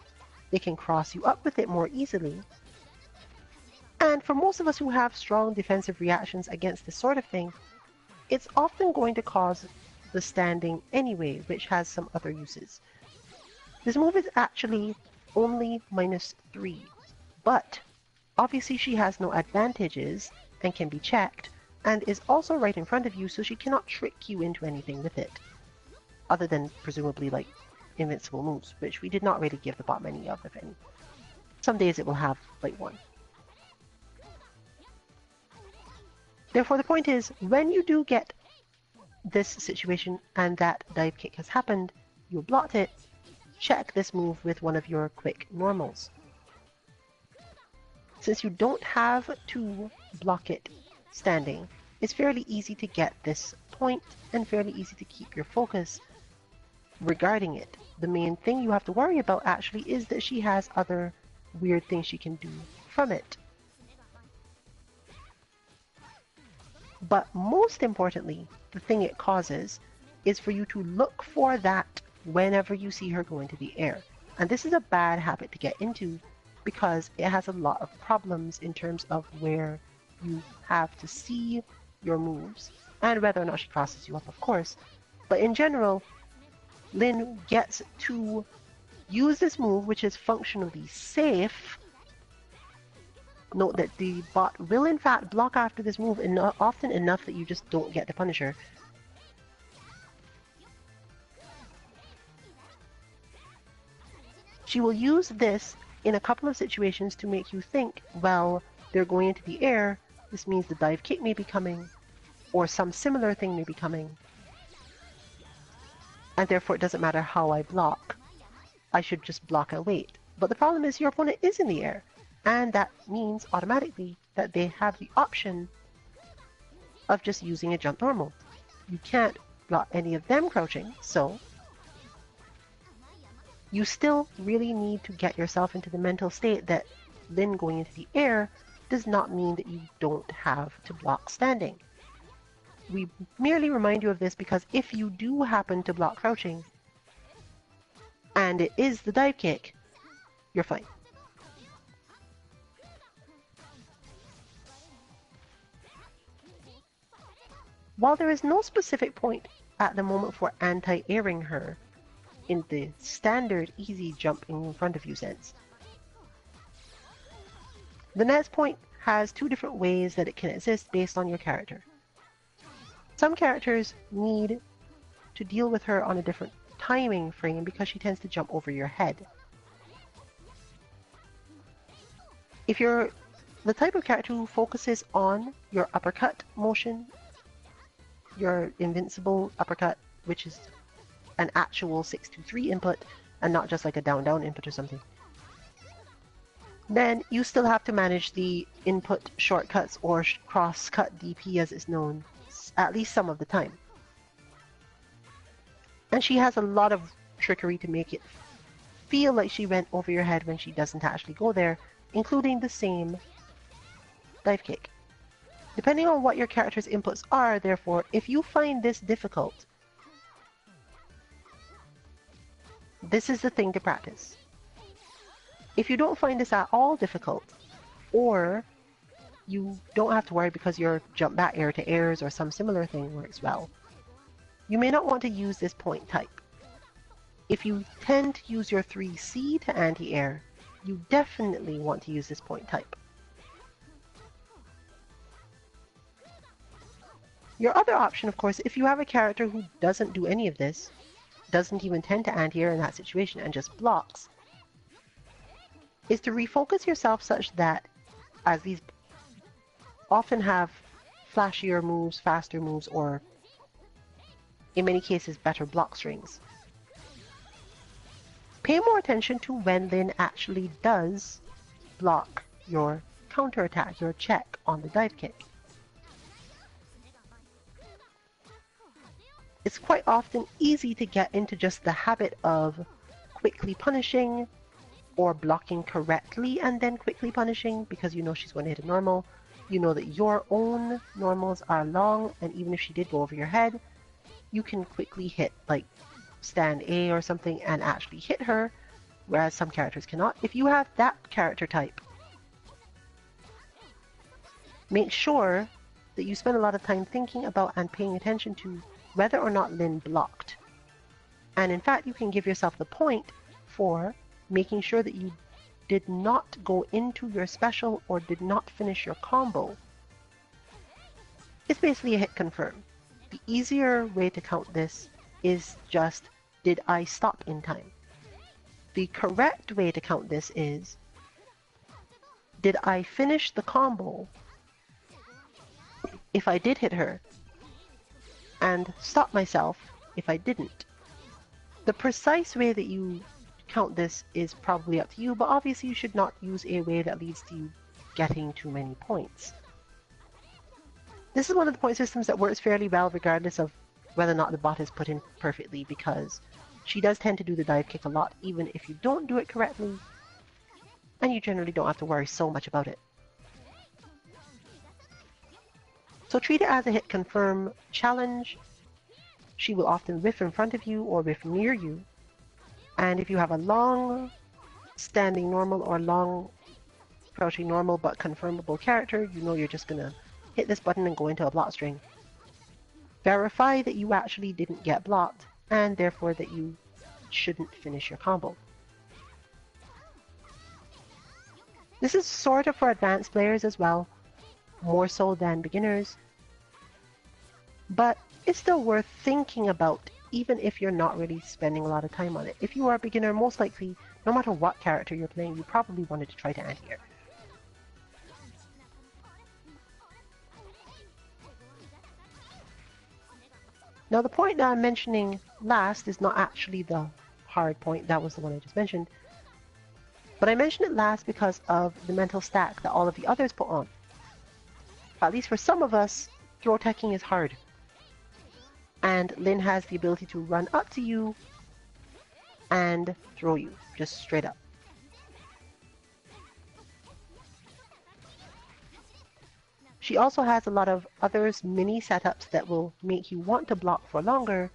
they can cross you up with it more easily. And for most of us who have strong defensive reactions against this sort of thing, it's often going to cause the standing anyway, which has some other uses. This move is actually only -3, but obviously she has no advantages and can be checked, and is also right in front of you, so she cannot trick you into anything with it, other than presumably like invincible moves, which we did not really give the bot many of, if any. Some days it will have like one. Therefore, the point is, when you do get this situation and that dive kick has happened, you blocked it, check this move with one of your quick normals. Since you don't have to block it standing, it's fairly easy to get this point and fairly easy to keep your focus regarding it. The main thing you have to worry about actually is that she has other weird things she can do from it. But most importantly, the thing it causes is for you to look for that whenever you see her go into the air. And this is a bad habit to get into because it has a lot of problems in terms of where you have to see your moves and whether or not she crosses you up, of course. But in general, Lin gets to use this move, which is functionally safe. Note that the bot will in fact block after this move, and often enough that you just don't get to punish her. She will use this in a couple of situations to make you think, well, they're going into the air, this means the dive kick may be coming, or some similar thing may be coming. And therefore it doesn't matter how I block. I should just block and wait. But the problem is your opponent is in the air, and that means automatically that they have the option of just using a jump normal. You can't block any of them crouching, so you still really need to get yourself into the mental state that Lin going into the air does not mean that you don't have to block standing. We merely remind you of this because if you do happen to block crouching and it is the dive kick, you're fine. While there is no specific point at the moment for anti-airing her in the standard easy jump in front of you sense, the next point has two different ways that it can exist based on your character. Some characters need to deal with her on a different timing frame because she tends to jump over your head. If you're the type of character who focuses on your uppercut motion, your invincible uppercut, which is an actual 6-2-3 input and not just like a down-down input or something, then you still have to manage the input shortcuts or cross-cut DP as it's known, at least some of the time. And she has a lot of trickery to make it feel like she went over your head when she doesn't actually go there, including the same dive kick. Depending on what your character's inputs are, therefore, if you find this difficult, this is the thing to practice. If you don't find this at all difficult, or you don't have to worry because your jump back air to airs or some similar thing works well, you may not want to use this point type. If you tend to use your 3C to anti-air, you definitely want to use this point type. Your other option, of course, if you have a character who doesn't do any of this, doesn't even tend to anti-air in that situation and just blocks, is to refocus yourself such that, as these often have flashier moves, faster moves, or in many cases better block strings, pay more attention to when Lin actually does block your counterattack, your check on the dive kick. It's quite often easy to get into just the habit of quickly punishing or blocking correctly and then quickly punishing because you know she's going to hit a normal. You know that your own normals are long, and even if she did go over your head, you can quickly hit like stand A or something and actually hit her, whereas some characters cannot. If you have that character type, make sure that you spend a lot of time thinking about and paying attention to whether or not Lin blocked. And in fact, you can give yourself the point for making sure that you did not go into your special or did not finish your combo. It's basically a hit confirm. The easier way to count this is just, did I stop in time? The correct way to count this is, did I finish the combo if I did hit her, and stop myself if I didn't? The precise way that you count this is probably up to you, but obviously you should not use a way that leads to you getting too many points. This is one of the point systems that works fairly well regardless of whether or not the bot is put in perfectly, because she does tend to do the dive kick a lot even if you don't do it correctly, and you generally don't have to worry so much about it. So treat it as a hit confirm challenge. She will often whiff in front of you or whiff near you, and if you have a long standing normal or long crouching normal but confirmable character, you know you're just gonna hit this button and go into a block string. Verify that you actually didn't get blocked, and therefore that you shouldn't finish your combo. This is sort of for advanced players as well, more so than beginners, but it's still worth thinking about even if you're not really spending a lot of time on it. If you are a beginner, most likely, no matter what character you're playing, you probably wanted to try to anti-air. Now the point that I'm mentioning last is not actually the hard point, that was the one I just mentioned. But I mention it last because of the mental stack that all of the others put on. At least for some of us, throw teching is hard. And Lin has the ability to run up to you and throw you, just straight up. She also has a lot of other mini setups that will make you want to block for longer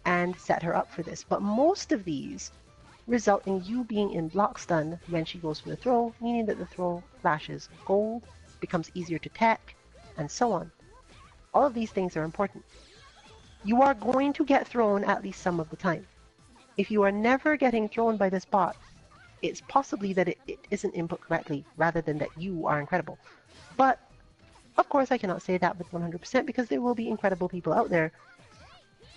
and set her up for this. But most of these result in you being in block stun when she goes for the throw, meaning that the throw flashes gold, becomes easier to tech, and so on. All of these things are important. You are going to get thrown at least some of the time. If you are never getting thrown by this bot, it's possibly that it isn't input correctly, rather than that you are incredible. But, of course, I cannot say that with 100% because there will be incredible people out there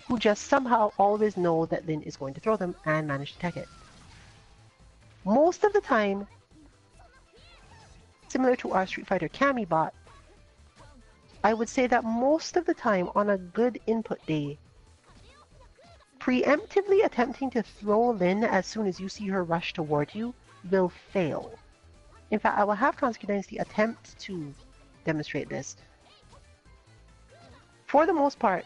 who just somehow always know that Lin is going to throw them and manage to tech it. Most of the time, similar to our Street Fighter Cammy bot, I would say that most of the time on a good input day, preemptively attempting to throw Lin as soon as you see her rush toward you will fail. In fact, I will have Kansuki Dynasty attempt to demonstrate this. For the most part,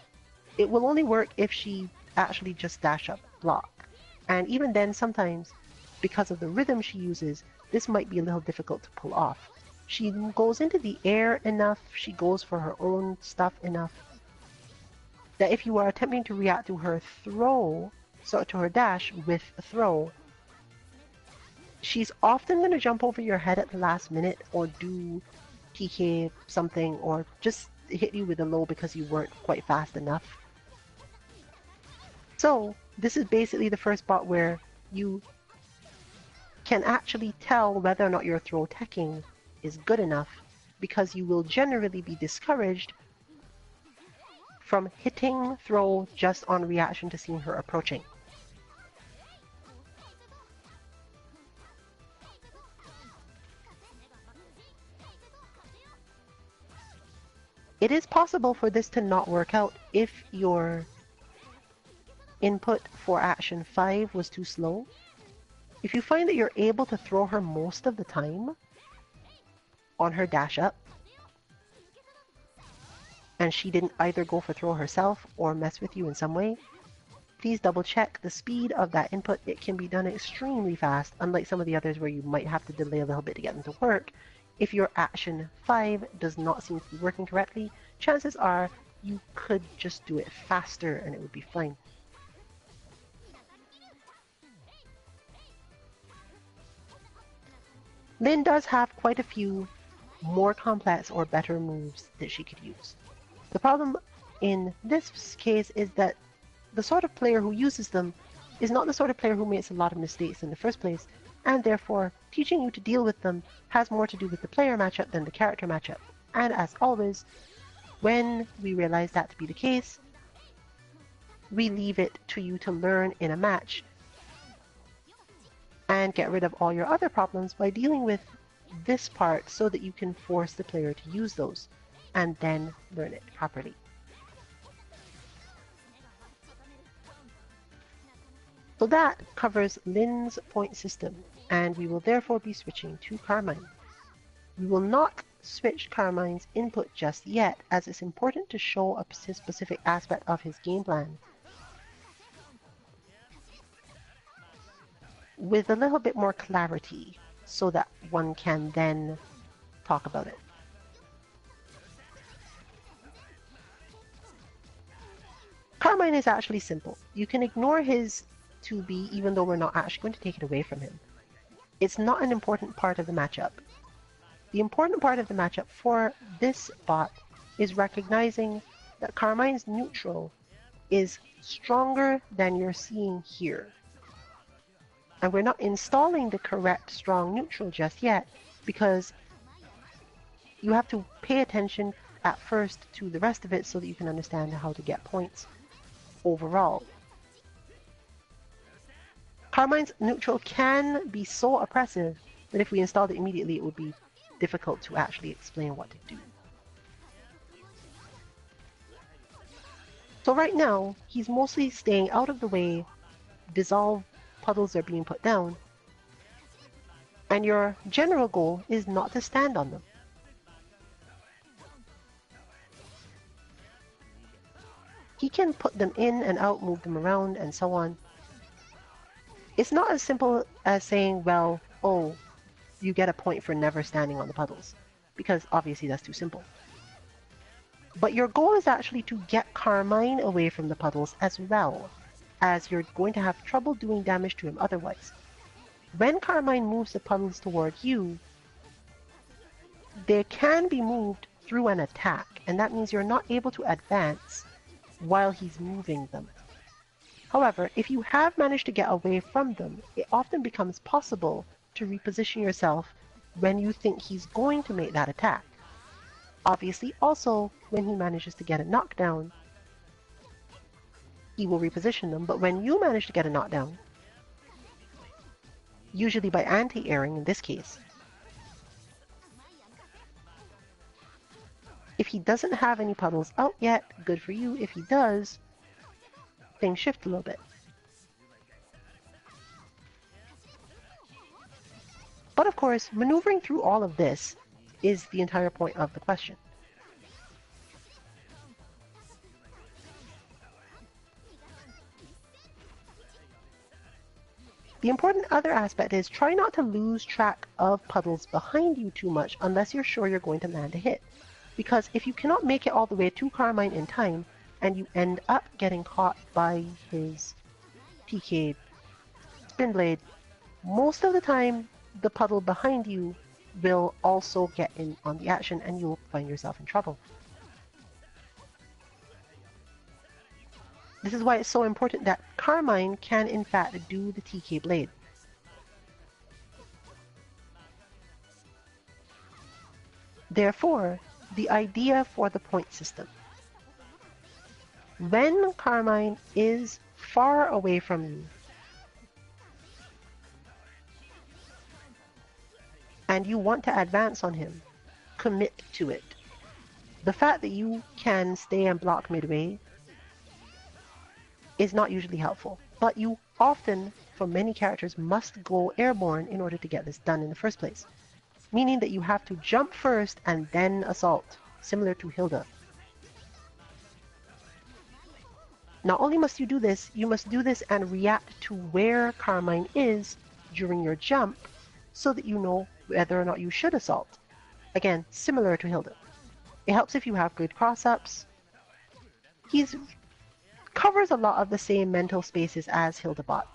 it will only work if she actually just dash up block. And even then, sometimes, because of the rhythm she uses, this might be a little difficult to pull off. She goes into the air enough, she goes for her own stuff enough, that if you are attempting to react to her throw, so to her dash with a throw, she's often going to jump over your head at the last minute or do PK something or just hit you with a low because you weren't quite fast enough. So this is basically the first bot where you can actually tell whether or not your throw teching is good enough because you will generally be discouraged from hitting throw just on reaction to seeing her approaching. It is possible for this to not work out if your input for action 5 was too slow. If you find that you're able to throw her most of the time on her dash up, and she didn't either go for throw herself or mess with you in some way, please double check the speed of that input. It can be done extremely fast, unlike some of the others where you might have to delay a little bit to get them to work. If your action 5 does not seem to be working correctly, chances are you could just do it faster and it would be fine. Lin does have quite a few more complex or better moves that she could use. The problem in this case is that the sort of player who uses them is not the sort of player who makes a lot of mistakes in the first place, and therefore teaching you to deal with them has more to do with the player matchup than the character matchup. And as always, when we realize that to be the case, we leave it to you to learn in a match and get rid of all your other problems by dealing with this part so that you can force the player to use those and then learn it properly. So that covers Lin's point system, and we will therefore be switching to Carmine. We will not switch Carmine's input just yet, as it's important to show a specific aspect of his game plan with a little bit more clarity so that one can then talk about it. Carmine is actually simple. You can ignore his 2B even though we're not actually going to take it away from him. It's not an important part of the matchup. The important part of the matchup for this bot is recognizing that Carmine's neutral is stronger than you're seeing here. And we're not installing the correct strong neutral just yet because you have to pay attention at first to the rest of it so that you can understand how to get points overall. Carmine's neutral can be so oppressive that if we installed it immediately, it would be difficult to actually explain what to do. So right now, he's mostly staying out of the way, dissolve puddles are being put down, and your general goal is not to stand on them. He can put them in and out, move them around, and so on. It's not as simple as saying, well, oh, you get a point for never standing on the puddles, because obviously that's too simple. But your goal is actually to get Carmine away from the puddles as well, as you're going to have trouble doing damage to him otherwise. When Carmine moves the puddles toward you, they can be moved through an attack, and that means you're not able to advance while he's moving them. However, if you have managed to get away from them, it often becomes possible to reposition yourself when you think he's going to make that attack. Obviously, also, when he manages to get a knockdown, he will reposition them, but when you manage to get a knockdown, usually by anti-airing in this case, if he doesn't have any puddles out yet, good for you. If he does, things shift a little bit. But of course, maneuvering through all of this is the entire point of the question. The important other aspect is try not to lose track of puddles behind you too much unless you're sure you're going to land a hit. Because if you cannot make it all the way to Carmine in time, and you end up getting caught by his TK Spin Blade, most of the time the puddle behind you will also get in on the action and you'll find yourself in trouble. This is why it's so important that Carmine can in fact do the TK Blade. Therefore, the idea for the point system. When Carmine is far away from you, and you want to advance on him, commit to it. The fact that you can stay and block midway is not usually helpful, but you often, for many characters, must go airborne in order to get this done in the first place. Meaning that you have to jump first and then assault, similar to Hilda. Not only must you do this, you must do this and react to where Carmine is during your jump so that you know whether or not you should assault. Again, similar to Hilda. It helps if you have good cross-ups. He covers a lot of the same mental spaces as Hilda Bot.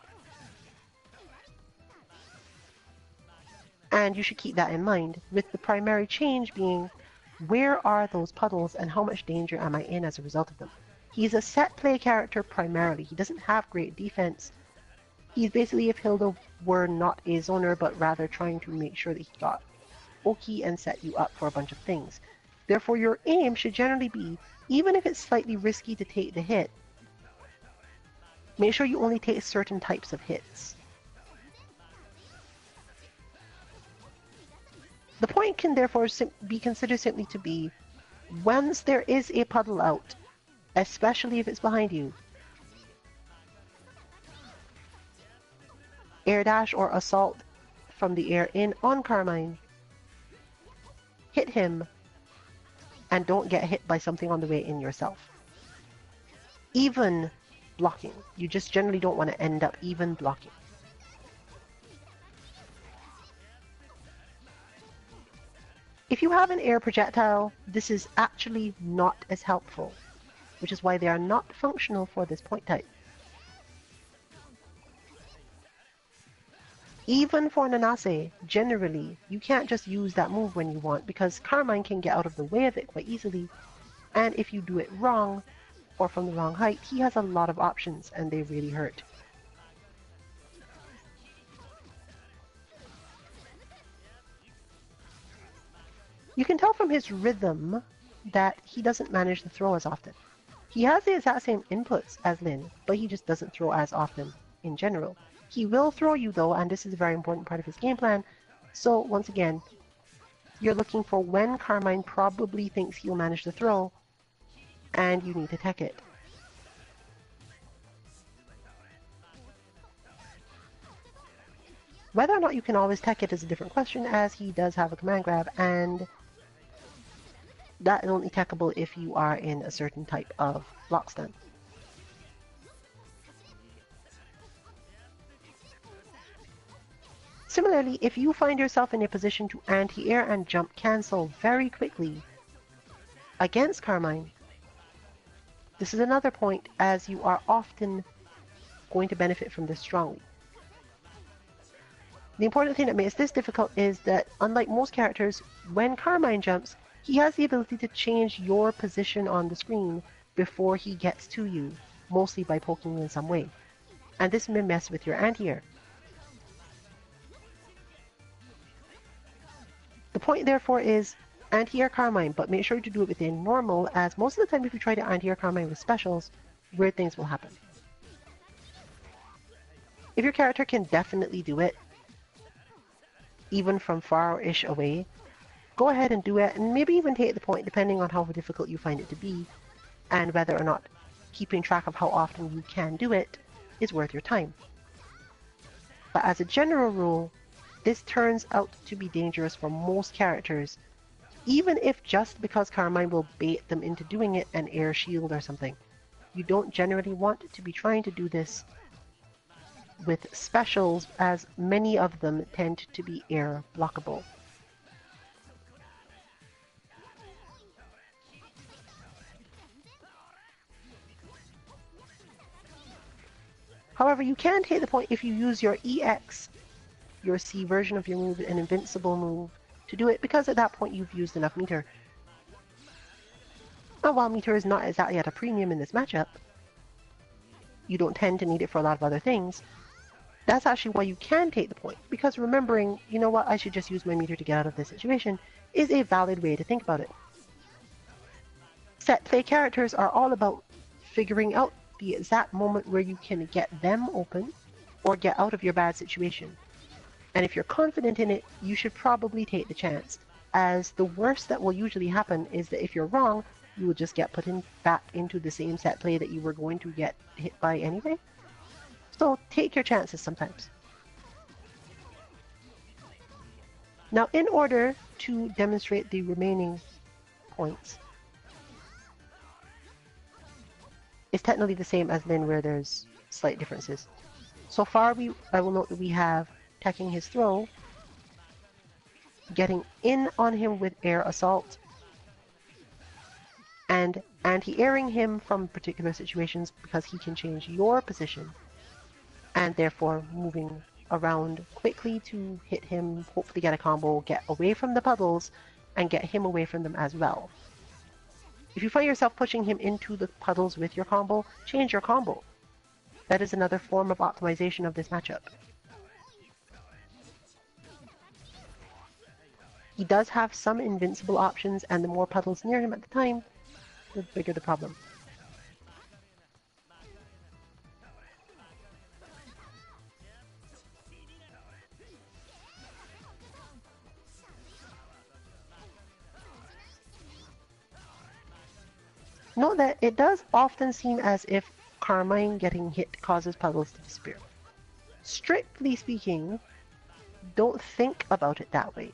And you should keep that in mind, with the primary change being where are those puddles and how much danger am I in as a result of them. He's a set play character primarily. He doesn't have great defense. He's basically if Hilda were not a zoner, but rather trying to make sure that he got Oki and set you up for a bunch of things. Therefore, your aim should generally be, even if it's slightly risky to take the hit, make sure you only take certain types of hits. The point can therefore be considered simply to be, once there is a puddle out, especially if it's behind you, air dash or assault from the air in on Carmine, hit him, and don't get hit by something on the way in yourself. Even blocking. You just generally don't want to end up even blocking. If you have an air projectile, this is actually not as helpful, which is why they are not functional for this point type. Even for Nanase, generally, you can't just use that move when you want because Carmine can get out of the way of it quite easily, and if you do it wrong or from the wrong height, he has a lot of options and they really hurt. You can tell from his rhythm that he doesn't manage to throw as often. He has the exact same inputs as Lin, but he just doesn't throw as often in general. He will throw you though, and this is a very important part of his game plan. So once again, you're looking for when Carmine probably thinks he'll manage to throw, and you need to tech it. Whether or not you can always tech it is a different question, as he does have a command grab, and that is only techable if you are in a certain type of block stun. Similarly, if you find yourself in a position to anti-air and jump cancel very quickly against Carmine, this is another point, as you are often going to benefit from this strongly. The important thing that makes this difficult is that, unlike most characters, when Carmine jumps, he has the ability to change your position on the screen before he gets to you, mostly by poking you in some way. And this may mess with your anti-air. The point, therefore, is anti-air Carmine, but make sure to do it within normal, as most of the time if you try to anti-air Carmine with specials, weird things will happen. If your character can definitely do it, even from far-ish away, go ahead and do it, and maybe even take the point depending on how difficult you find it to be, and whether or not keeping track of how often you can do it is worth your time. But as a general rule, this turns out to be dangerous for most characters, even if just because Carmine will bait them into doing it an air shield or something. You don't generally want to be trying to do this with specials, as many of them tend to be air blockable. However, you can take the point if you use your EX, your C version of your move, an invincible move, to do it, because at that point you've used enough meter. Now, while meter is not exactly at a premium in this matchup, you don't tend to need it for a lot of other things. That's actually why you can take the point, because remembering, you know what, I should just use my meter to get out of this situation, is a valid way to think about it. Set play characters are all about figuring out the exact moment where you can get them open or get out of your bad situation. And if you're confident in it, you should probably take the chance, as the worst that will usually happen is that if you're wrong, you will just get put back into the same set play that you were going to get hit by anyway. So take your chances sometimes. Now, in order to demonstrate the remaining points, it's technically the same as Lin, where there's slight differences. So far, I will note that we have teching his throw, getting in on him with air assault, and anti-airing him from particular situations because he can change your position, and therefore moving around quickly to hit him, hopefully get a combo, get away from the puddles, and get him away from them as well. If you find yourself pushing him into the puddles with your combo, change your combo. That is another form of optimization of this matchup. He does have some invincible options, and the more puddles near him at the time, the bigger the problem. Note that it does often seem as if Carmine getting hit causes puddles to disappear. Strictly speaking, don't think about it that way.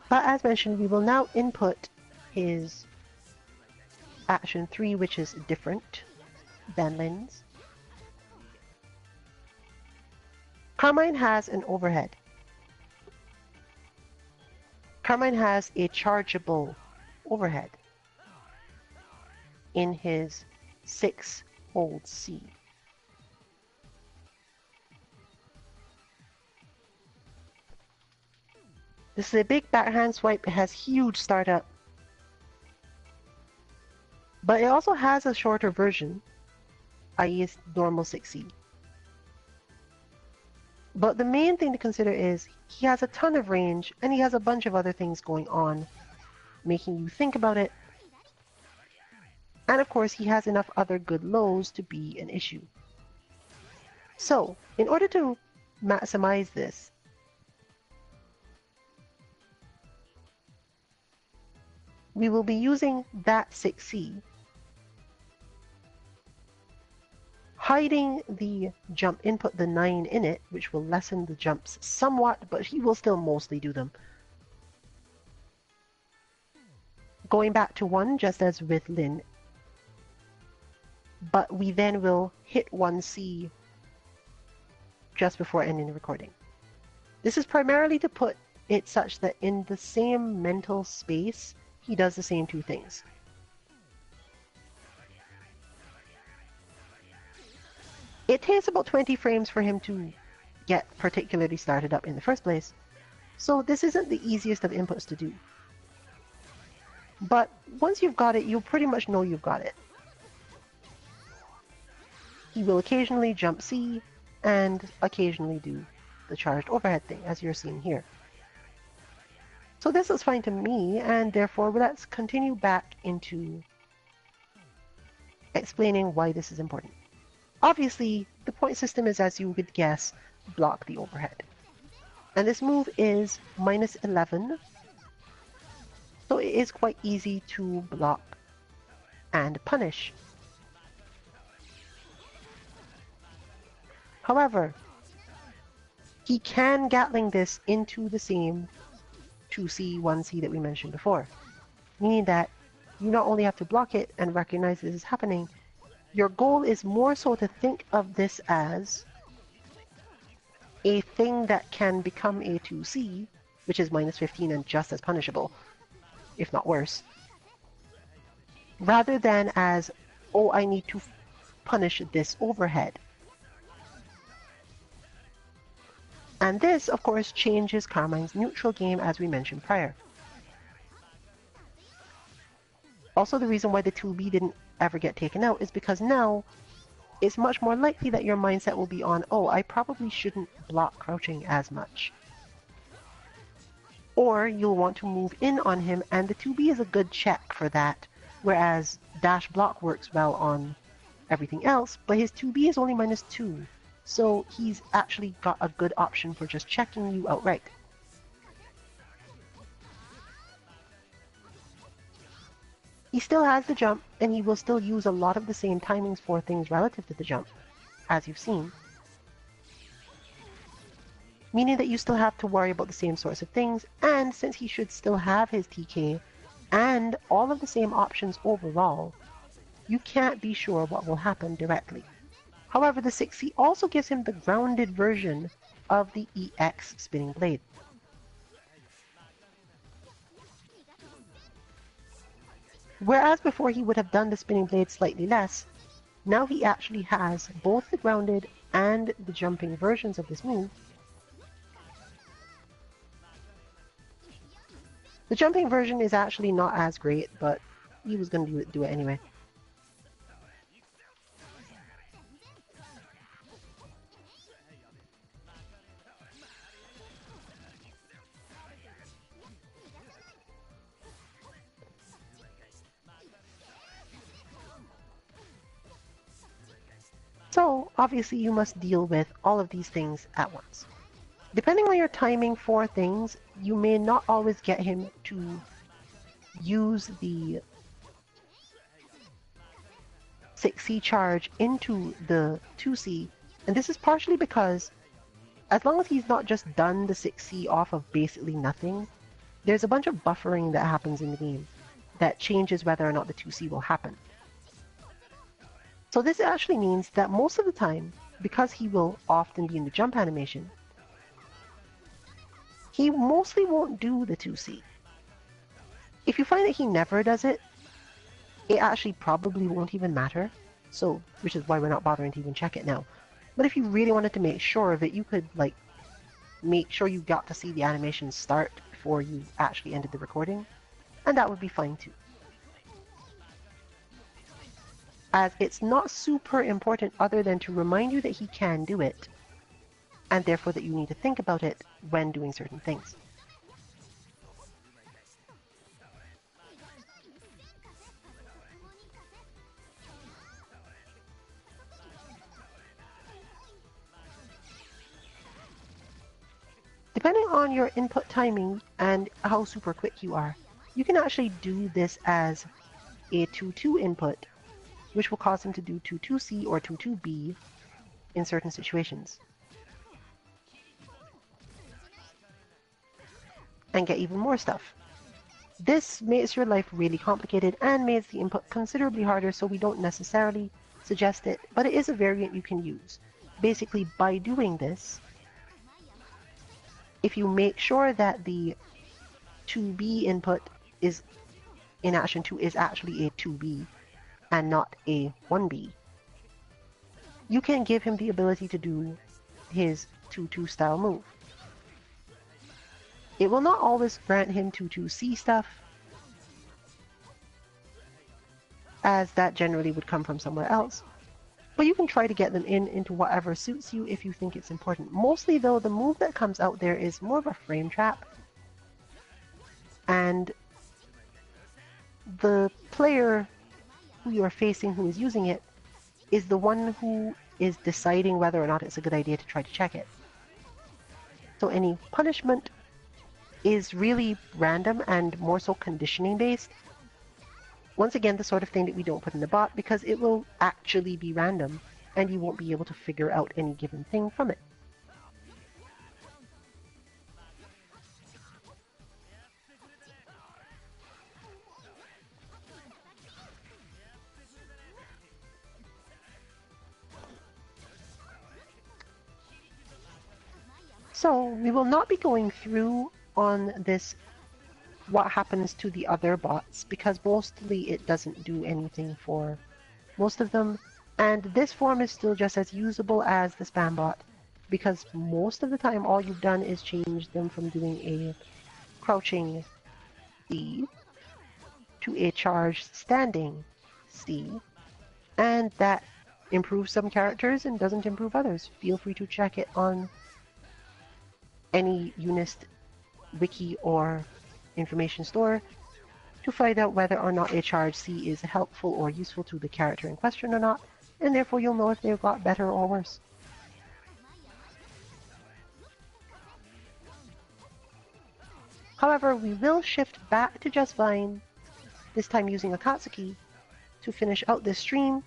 But as mentioned, we will now input his action 3, which is different than Lin's. Carmine has an overhead. Carmine has a chargeable overhead in his 6 hold C. This is a big backhand swipe. It has huge startup. But it also has a shorter version, i.e. normal 6C. But the main thing to consider is he has a ton of range and he has a bunch of other things going on, making you think about it. And of course, he has enough other good lows to be an issue. So, in order to maximize this, we will be using that 6C, hiding the jump input, the 9 in it, which will lessen the jumps somewhat, but he will still mostly do them. Going back to 1, just as with Lin, but we then will hit 1C just before ending the recording. This is primarily to put it such that in the same mental space, he does the same 2 things. It takes about 20 frames for him to get particularly started up in the first place, so this isn't the easiest of inputs to do. But once you've got it, you'll pretty much know you've got it. He will occasionally jump C and occasionally do the charged overhead thing, as you're seeing here. So this looks fine to me, and therefore let's continue back into explaining why this is important. Obviously, the point system is, as you would guess, block the overhead. And this move is -11, so it is quite easy to block and punish. However, he can Gatling this into the same 2C, 1C that we mentioned before, meaning that you not only have to block it and recognize this is happening, your goal is more so to think of this as a thing that can become a 2C, which is -15 and just as punishable, if not worse, rather than as, oh, I need to punish this overhead. And this, of course, changes Carmine's neutral game, as we mentioned prior. Also, the reason why the 2B didn't ever get taken out is because now it's much more likely that your mindset will be on, oh, I probably shouldn't block crouching as much. Or you'll want to move in on him, and the 2B is a good check for that, whereas dash block works well on everything else, but his 2B is only -2, so he's actually got a good option for just checking you outright. He still has the jump, and he will still use a lot of the same timings for things relative to the jump, as you've seen. Meaning that you still have to worry about the same sorts of things, and since he should still have his TK and all of the same options overall, you can't be sure what will happen directly. However, the 6C also gives him the grounded version of the EX spinning blade. Whereas before he would have done the spinning blade slightly less, now he actually has both the grounded and the jumping versions of this move. The jumping version is actually not as great, but he was going to do it anyway. So, obviously you must deal with all of these things at once. Depending on your timing for things, you may not always get him to use the 6C charge into the 2C, and this is partially because as long as he's not just done the 6C off of basically nothing, there's a bunch of buffering that happens in the game that changes whether or not the 2C will happen. So this actually means that most of the time, because he will often be in the jump animation, he mostly won't do the 2C. If you find that he never does it, it actually probably won't even matter. So, which is why we're not bothering to even check it now. But if you really wanted to make sure of it, you could like make sure you got to see the animation start before you actually ended the recording, and that would be fine too. As it's not super important other than to remind you that he can do it, and therefore that you need to think about it when doing certain things. Depending on your input timing and how super quick you are, you can actually do this as a 2-2 input, which will cause him to do 2-2C or 2-2B in certain situations, and get even more stuff. This makes your life really complicated and makes the input considerably harder, so we don't necessarily suggest it, but it is a variant you can use. Basically, by doing this, if you make sure that the 2B input is in Action 2 is actually a 2B and not a 1B, you can give him the ability to do his 2-2 style move. It will not always grant him 2-2C stuff, as that generally would come from somewhere else. But you can try to get them into whatever suits you if you think it's important. Mostly though, the move that comes out there is more of a frame trap. And the player who you are facing who is using it is the one who is deciding whether or not it's a good idea to try to check it. So any punishment is really random and more so conditioning based. Once again, the sort of thing that we don't put in the bot because it will actually be random and you won't be able to figure out any given thing from it. So we will not be going through on this what happens to the other bots because mostly it doesn't do anything for most of them, and this form is still just as usable as the spam bot because most of the time all you've done is change them from doing a crouching C to a charged standing C, and that improves some characters and doesn't improve others. Feel free to check it on any UNIST wiki or information store to find out whether or not a charge C is helpful or useful to the character in question or not, and therefore you'll know if they've got better or worse. However, we will shift back to just fine, this time using Akatsuki, to finish out this stream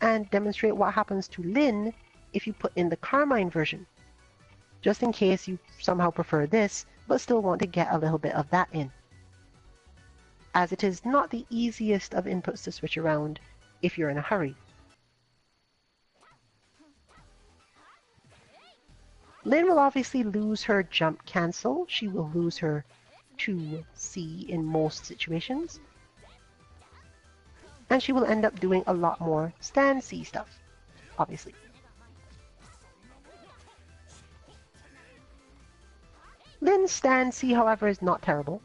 and demonstrate what happens to Lin if you put in the Carmine version, just in case you somehow prefer this but still want to get a little bit of that in, as it is not the easiest of inputs to switch around if you're in a hurry. Lin will obviously lose her jump cancel. She will lose her 2C in most situations. And she will end up doing a lot more stand C stuff, obviously. Lin's stand C, however, is not terrible.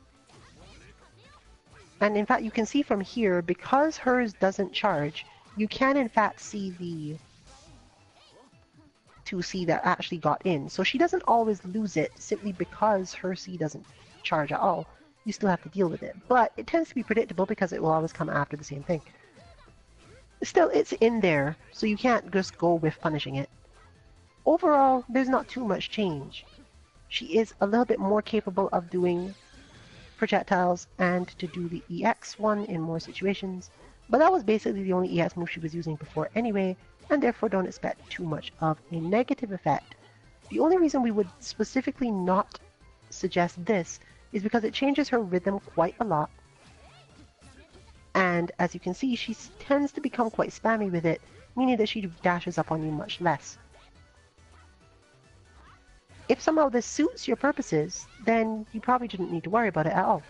And in fact, you can see from here, because hers doesn't charge, you can in fact see the 2C that actually got in. So she doesn't always lose it simply because her C doesn't charge at all. You still have to deal with it. But it tends to be predictable because it will always come after the same thing. Still, it's in there, so you can't just go with punishing it. Overall, there's not too much change. She is a little bit more capable of doing projectiles and to do the EX one in more situations, but that was basically the only EX move she was using before anyway, and therefore don't expect too much of a negative effect. The only reason we would specifically not suggest this is because it changes her rhythm quite a lot, And as you can see, she tends to become quite spammy with it, meaning that she dashes up on you much less. If somehow this suits your purposes, then you probably didn't need to worry about it at all.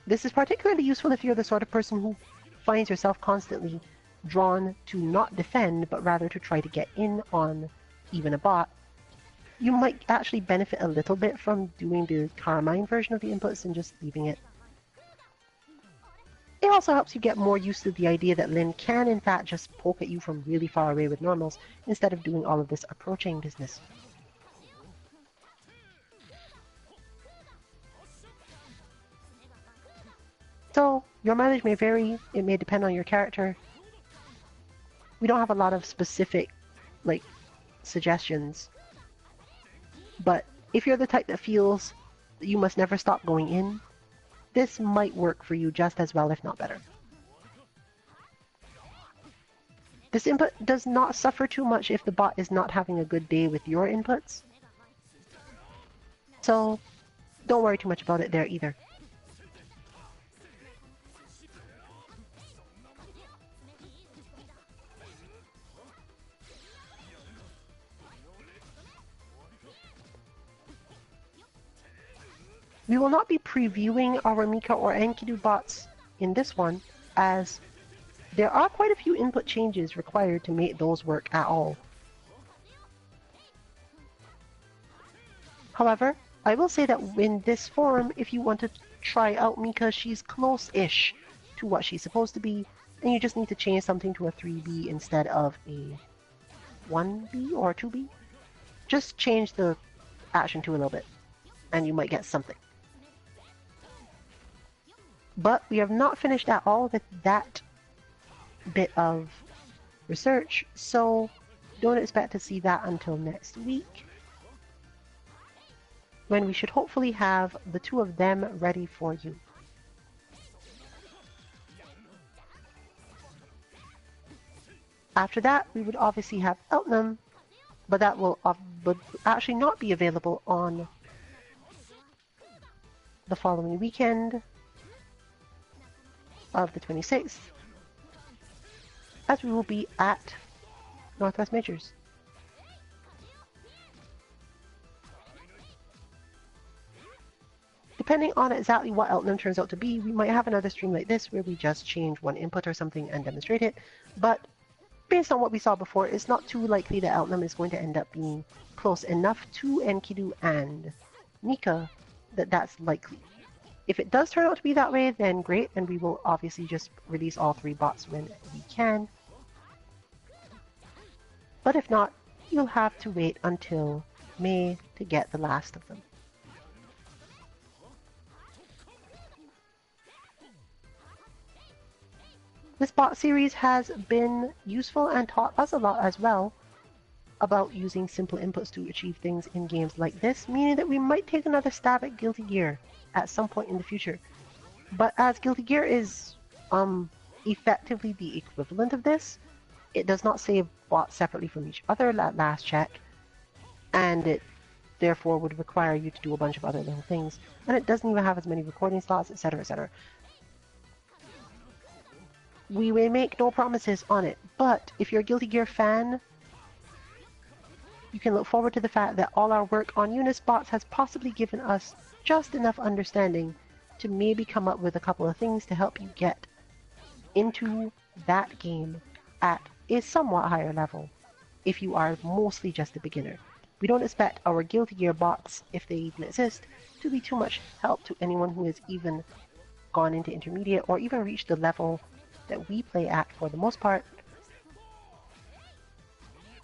This is particularly useful if you're the sort of person who finds yourself constantly drawn to not defend, but rather to try to get in on even a bot. You might actually benefit a little bit from doing the Carmine version of the inputs and just leaving it. It also helps you get more used to the idea that Lyn can in fact just poke at you from really far away with normals instead of doing all of this approaching business. So, your mileage may vary, it may depend on your character. We don't have a lot of specific, suggestions. But if you're the type that feels that you must never stop going in, this might work for you just as well, if not better. This input does not suffer too much if the bot is not having a good day with your inputs. So, don't worry too much about it there either. We will not be previewing our Mika or Enkidu bots in this one, as there are quite a few input changes required to make those work at all. However, I will say that in this form, if you want to try out Mika, she's close-ish to what she's supposed to be, and you just need to change something to a 3B instead of a 1B or 2B. Just change the action to a little bit, and you might get something. But we have not finished at all with that bit of research, so don't expect to see that until next week, when we should hopefully have the two of them ready for you. After that, we would obviously have Eltnam, but that would actually not be available on the following weekend of the 26th, as we will be at Northwest Majors. Depending on exactly what Eltnam turns out to be, we might have another stream like this where we just change one input or something and demonstrate it, but based on what we saw before, it's not too likely that Eltnam is going to end up being close enough to Enkidu and Mika that that's likely. If it does turn out to be that way, then great, and we will obviously just release all three bots when we can. But if not, you'll have to wait until May to get the last of them. This bot series has been useful and taught us a lot as well about using simple inputs to achieve things in games like this, meaning that we might take another stab at Guilty Gear at some point in the future. But as Guilty Gear is effectively the equivalent of this, it does not save bots separately from each other at last check, and it therefore would require you to do a bunch of other little things, and it doesn't even have as many recording slots, etc., etc. We may make no promises on it, but if you're a Guilty Gear fan, you can look forward to the fact that all our work on UNIST Bots has possibly given us just enough understanding to maybe come up with a couple of things to help you get into that game at a somewhat higher level if you are mostly just a beginner. We don't expect our Guilty Gear bots, if they even exist, to be too much help to anyone who has even gone into intermediate or even reached the level that we play at for the most part.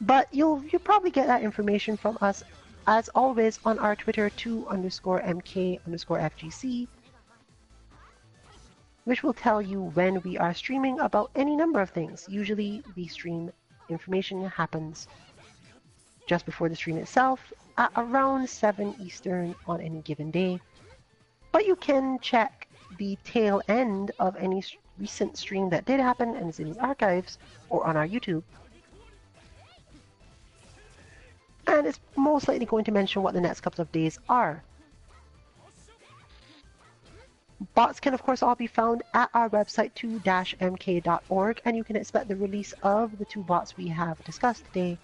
But you'll probably get that information from us, as always, on our Twitter 2_MK_FGC, which will tell you when we are streaming about any number of things. Usually the stream information happens just before the stream itself at around 7 Eastern on any given day. But you can check the tail end of any recent stream that did happen and is in the archives or on our YouTube. And it's most likely going to mention what the next couple of days are. Bots can of course all be found at our website 2-mk.org, and you can expect the release of the 2 bots we have discussed today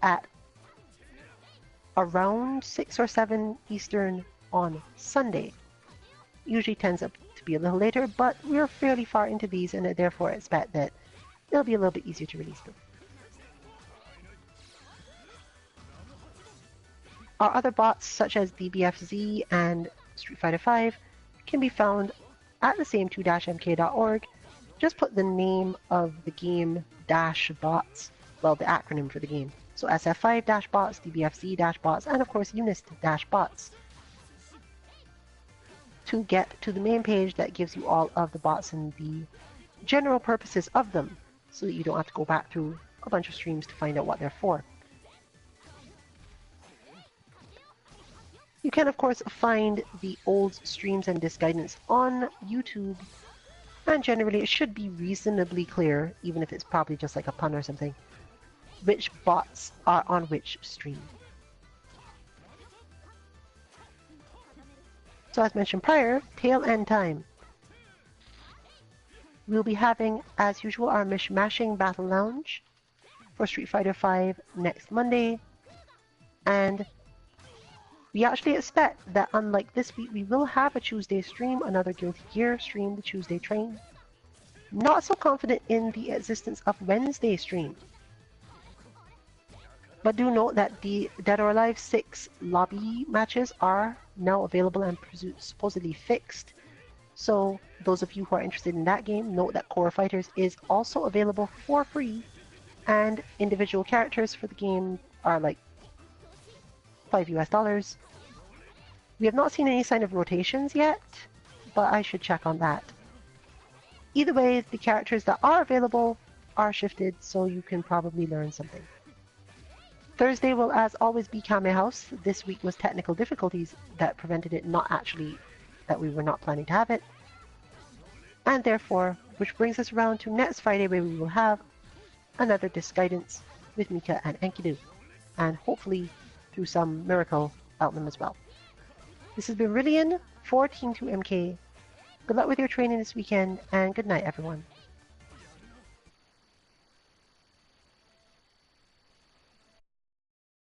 at around 6 or 7 Eastern on Sunday. Usually tends up to be a little later, but we're fairly far into these and I therefore expect that it'll be a little bit easier to release them. Our other bots, such as DBFZ and Street Fighter V, can be found at the same 2-mk.org. Just put the name of the game -bots, well, the acronym for the game. So SF5-bots, DBFZ-bots, and of course UNIST-bots to get to the main page that gives you all of the bots and the general purposes of them, so that you don't have to go back through a bunch of streams to find out what they're for. You can of course find the old streams and disc guidance on YouTube, and generally it should be reasonably clear, even if it's probably just like a pun or something, which bots are on which stream. So as mentioned prior, tail end time. We'll be having, as usual, our Mishmashing Battle Lounge for Street Fighter V next Monday, and we actually expect that unlike this week, we will have a Tuesday stream, another Guilty Gear stream, the Tuesday train. Not so confident in the existence of Wednesday stream. But do note that the Dead or Alive 6 lobby matches are now available and supposedly fixed. So those of you who are interested in that game, note that Core Fighters is also available for free, and individual characters for the game are like $5 US. We have not seen any sign of rotations yet, but I should check on that. Either way, the characters that are available are shifted, so you can probably learn something. Thursday will, as always, be Kame House. This week was technical difficulties that prevented it, not actually that we were not planning to have it. And therefore, which brings us around to next Friday, where we will have another disc guidance with Mika and Enkidu, and hopefully through some miracle out them as well. This has been Rillian for Team 2MK. Good luck with your training this weekend, and good night, everyone.